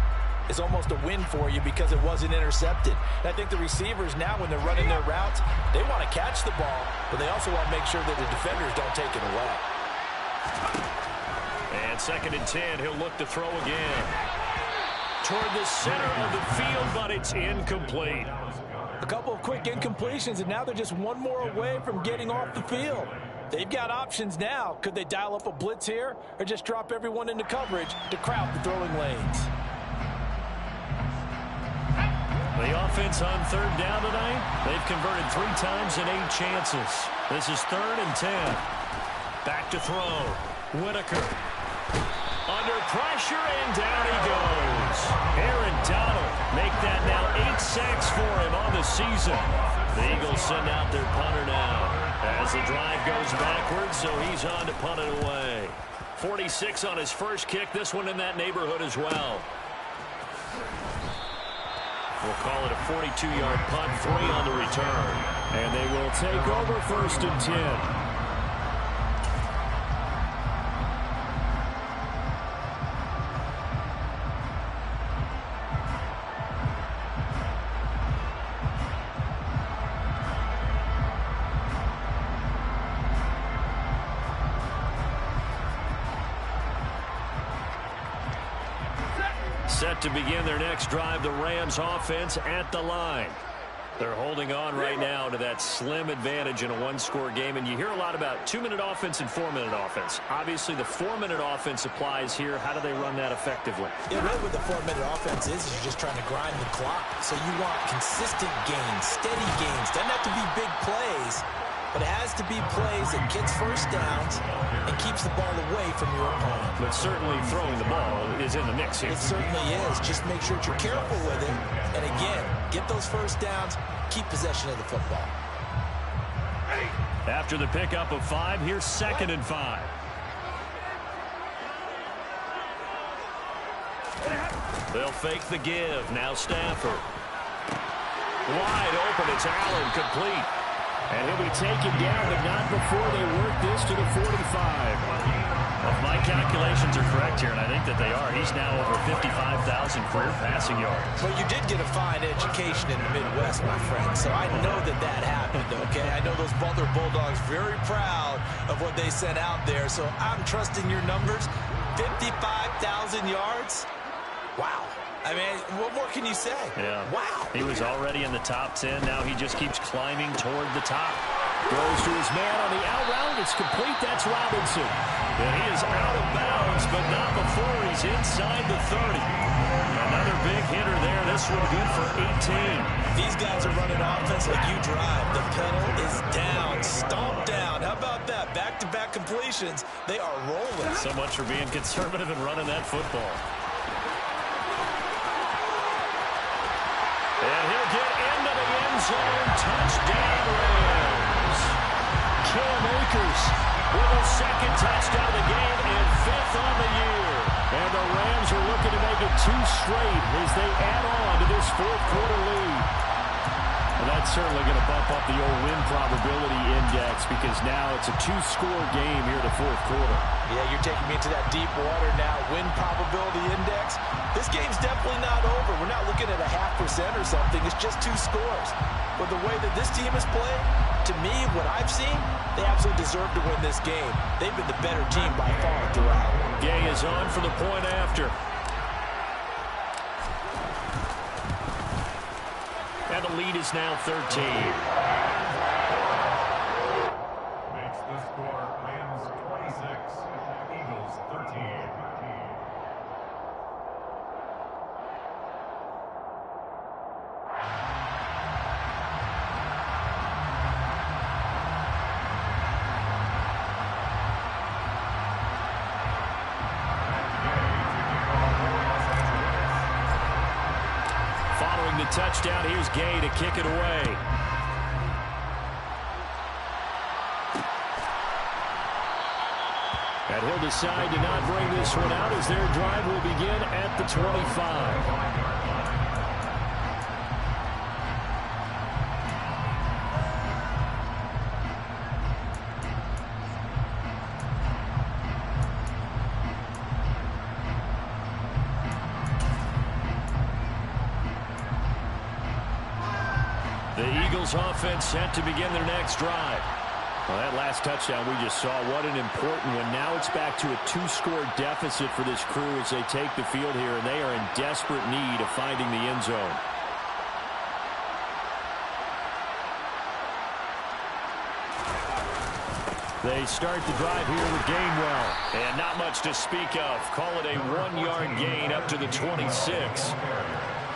is almost a win for you because it wasn't intercepted. And I think the receivers now, when they're running their routes, they want to catch the ball, but they also want to make sure that the defenders don't take it away. And 2nd and 10, he'll look to throw again. Toward the center of the field, but it's incomplete. A couple of quick incompletions, and now they're just one more away from getting off the field. They've got options now. Could they dial up a blitz here or just drop everyone into coverage to crowd the throwing lanes? The offense on 3rd down tonight, they've converted 3 times in 8 chances. This is 3rd and 10. Back to throw. Whitaker. Under pressure, and down he goes. Aaron Donald make that now 8 sacks for him on the season. The Eagles send out their punter now as the drive goes backwards, so he's on to punt it away. 46 on his first kick. This one in that neighborhood as well. We'll call it a 42-yard punt, 3 on the return. And they will take over 1st and 10. Set to begin their next drive, the Rams offense at the line. They're holding on right now to that slim advantage in a one-score game. And you hear a lot about 2-minute offense and 4-minute offense. Obviously, the 4-minute offense applies here. How do they run that effectively? Yeah, really what the 4-minute offense is you're just trying to grind the clock. So you want consistent gains, steady gains. Doesn't have to be big plays, but it has to be plays that gets first downs and keeps the ball away from your opponent. But certainly throwing the ball is in the mix here. It certainly is. Just make sure that you're careful with it. And again, get those first downs, keep possession of the football. After the pickup of 5, here's 2nd and 5. They'll fake the give. Now Stafford. Wide open. It's Allen, complete. And he'll be taken down, but not before they work this to the 45. Well, if my calculations are correct here, and I think that they are, he's now over 55,000 career passing yards. Well, you did get a fine education in the Midwest, my friend, so I know that happened, okay? I know those Butler Bulldogs very proud of what they sent out there, so I'm trusting your numbers. 55,000 yards? Wow. I mean, what more can you say? Yeah. Wow. He was already in the top 10. Now he just keeps climbing toward the top. Goes to his man on the out route. It's complete. That's Robinson. And he is out of bounds, but not before he's inside the 30. Another big hitter there. This one good for 18. These guys are running offense like you drive. The pedal is down. Stomp down. How about that? Back-to-back completions. They are rolling. So much for being conservative and running that football. And he'll get into the end zone. Touchdown, Rams. Cam Akers with a 2nd touchdown of the game and 5th on the year. And the Rams are looking to make it 2 straight as they add on to this 4th quarter lead. And that's certainly going to bump up the old win probability index because now it's a 2-score game here in the 4th quarter. Yeah, you're taking me into that deep water now. Win probability index. This game's definitely not over. We're not looking at a 0.5% or something. It's just 2 scores. But the way that this team is playing, to me, what I've seen, they absolutely deserve to win this game. They've been the better team by far throughout. Gay is on for the point after. And the lead is now 13. Makes the score Rams 26, Eagles 13. Following the touchdown, here's Gay to kick it away. And he'll decide to not bring this one out as their drive will begin at the 25. The Eagles offense set to begin their next drive. Well, that last touchdown we just saw, what an important one. Now it's back to a 2-score deficit for this crew as they take the field here, and they are in desperate need of finding the end zone. They start the drive here with Gainwell. And not much to speak of. Call it a 1-yard gain up to the 26.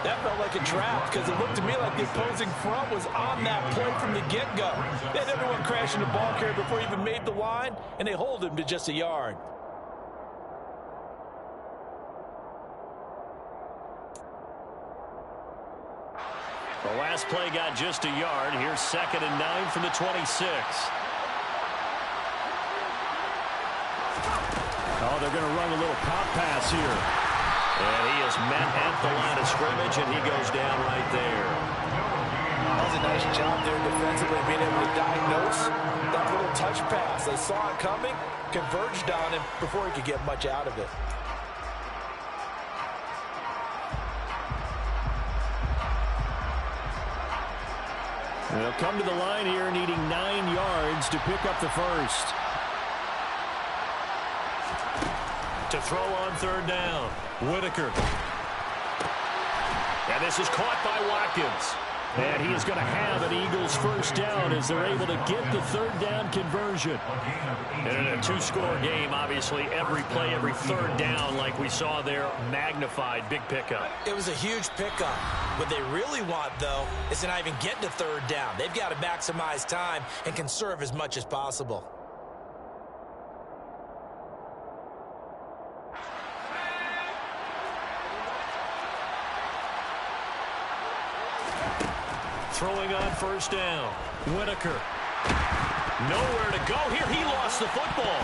That felt like a trap because it looked to me like the opposing front was on that play from the get-go. They had everyone crashing the ball carrier before he even made the line, and they hold him to just a yard. The last play got just a yard. Here's 2nd and 9 from the 26. Oh, they're going to run a little pop pass here. And he is met at the line of scrimmage, and he goes down right there. That was a nice job there defensively, being able to diagnose that little touch pass. They saw it coming, converged on him before he could get much out of it. They'll come to the line here needing 9 yards to pick up the first. To throw on 3rd down, Whitaker. this is caught by Watkins. And he is going to have an Eagles first down as they're able to get the third down conversion. And in a two-score game, obviously, every play, every third down, like we saw there, magnified, big pickup. It was a huge pickup. What they really want, though, is to not even get to third down. They've got to maximize time and conserve as much as possible. Throwing on first down. Whitaker. Nowhere to go here. He lost the football.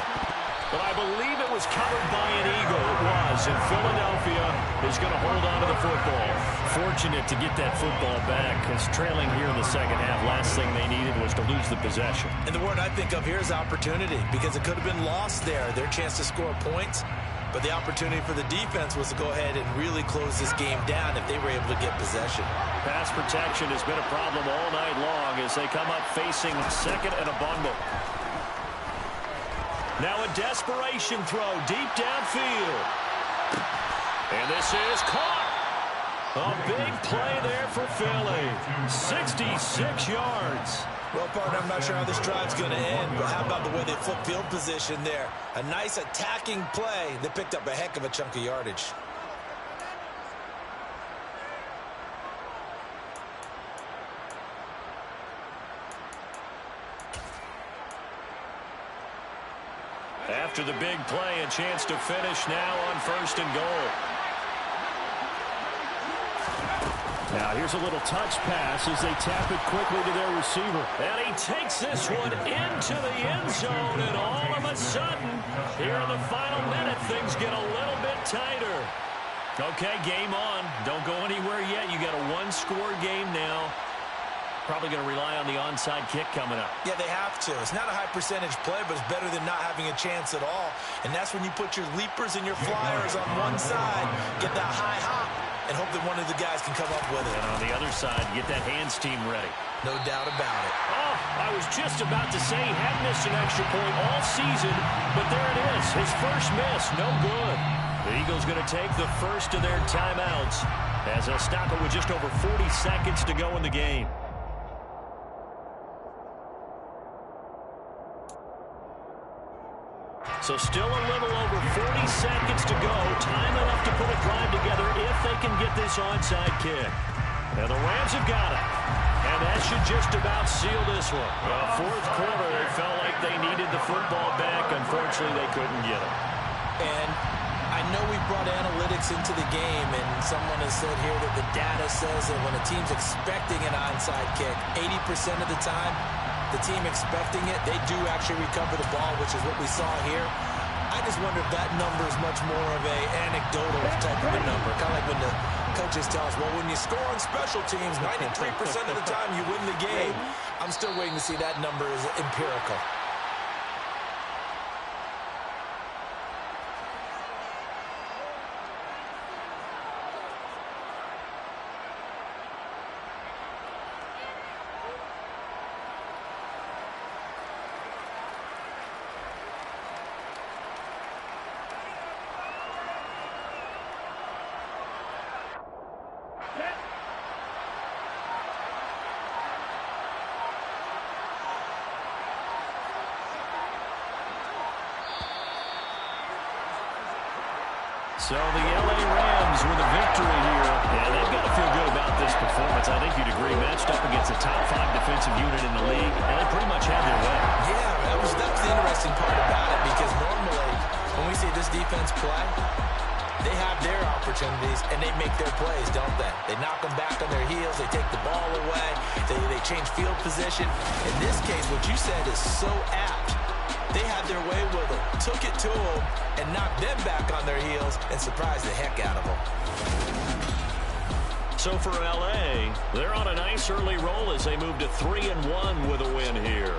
But I believe it was covered by an Eagle. It was. And Philadelphia is going to hold on to the football. Fortunate to get that football back because trailing here in the second half, last thing they needed was to lose the possession. And the word I think of here is opportunity because it could have been lost there. Their chance to score points. But the opportunity for the defense was to go ahead and really close this game down if they were able to get possession. Pass protection has been a problem all night long as they come up facing second and a bundle. Now a desperation throw deep downfield. And this is caught. A big play there for Philly. 66 yards. Well, partner, I'm not sure how this drive's going to end, but how about the way they flip field position there? A nice attacking play that picked up a heck of a chunk of yardage. After the big play, a chance to finish now on first and goal. Now here's a little touch pass as they tap it quickly to their receiver. And he takes this one into the end zone, and all of a sudden, here in the final minute, things get a little bit tighter. Okay, game on. Don't go anywhere yet. You got a one-score game now. Probably going to rely on the onside kick coming up. Yeah, they have to. It's not a high percentage play, but it's better than not having a chance at all. And that's when you put your leapers and your flyers on one side, get that high hop, and hope that one of the guys can come up with it. And on the other side, get that hands team ready. No doubt about it. Oh, I was just about to say he had missed an extra point all season, but there it is. His first miss, no good. The Eagles going to take the first of their timeouts as they'll stop it with just over 40 seconds to go in the game. So still a little over 40 seconds to go. Time enough to put a drive together if they can get this onside kick. And the Rams have got it. And that should just about seal this one. Fourth quarter, they felt like they needed the football back. Unfortunately, they couldn't get it. And I know we brought analytics into the game, and someone has said here that the data says that when a team's expecting an onside kick, 80% of the time, the team expecting it, they do actually recover the ball, which is what we saw here. I just wonder if that number is much more of a anecdotal type of a number. Kind of like when the coaches tell us, well, when you score on special teams, 93% of the time you win the game. I'm still waiting to see that number is empirical. So the LA Rams with a victory here. And they've got to feel good about this performance. I think you'd agree, matched up against a top 5 defensive unit in the league, and they pretty much had their way. Yeah, that's the interesting part about it, because normally when we see this defense play, they have their opportunities, and they make their plays, don't they? They knock them back on their heels. They take the ball away. They change field position. In this case, what you said is so apt. They had their way with them, took it to them, and knocked them back on their heels and surprised the heck out of them. So for LA, they're on a nice early roll as they move to 3-1 with a win here.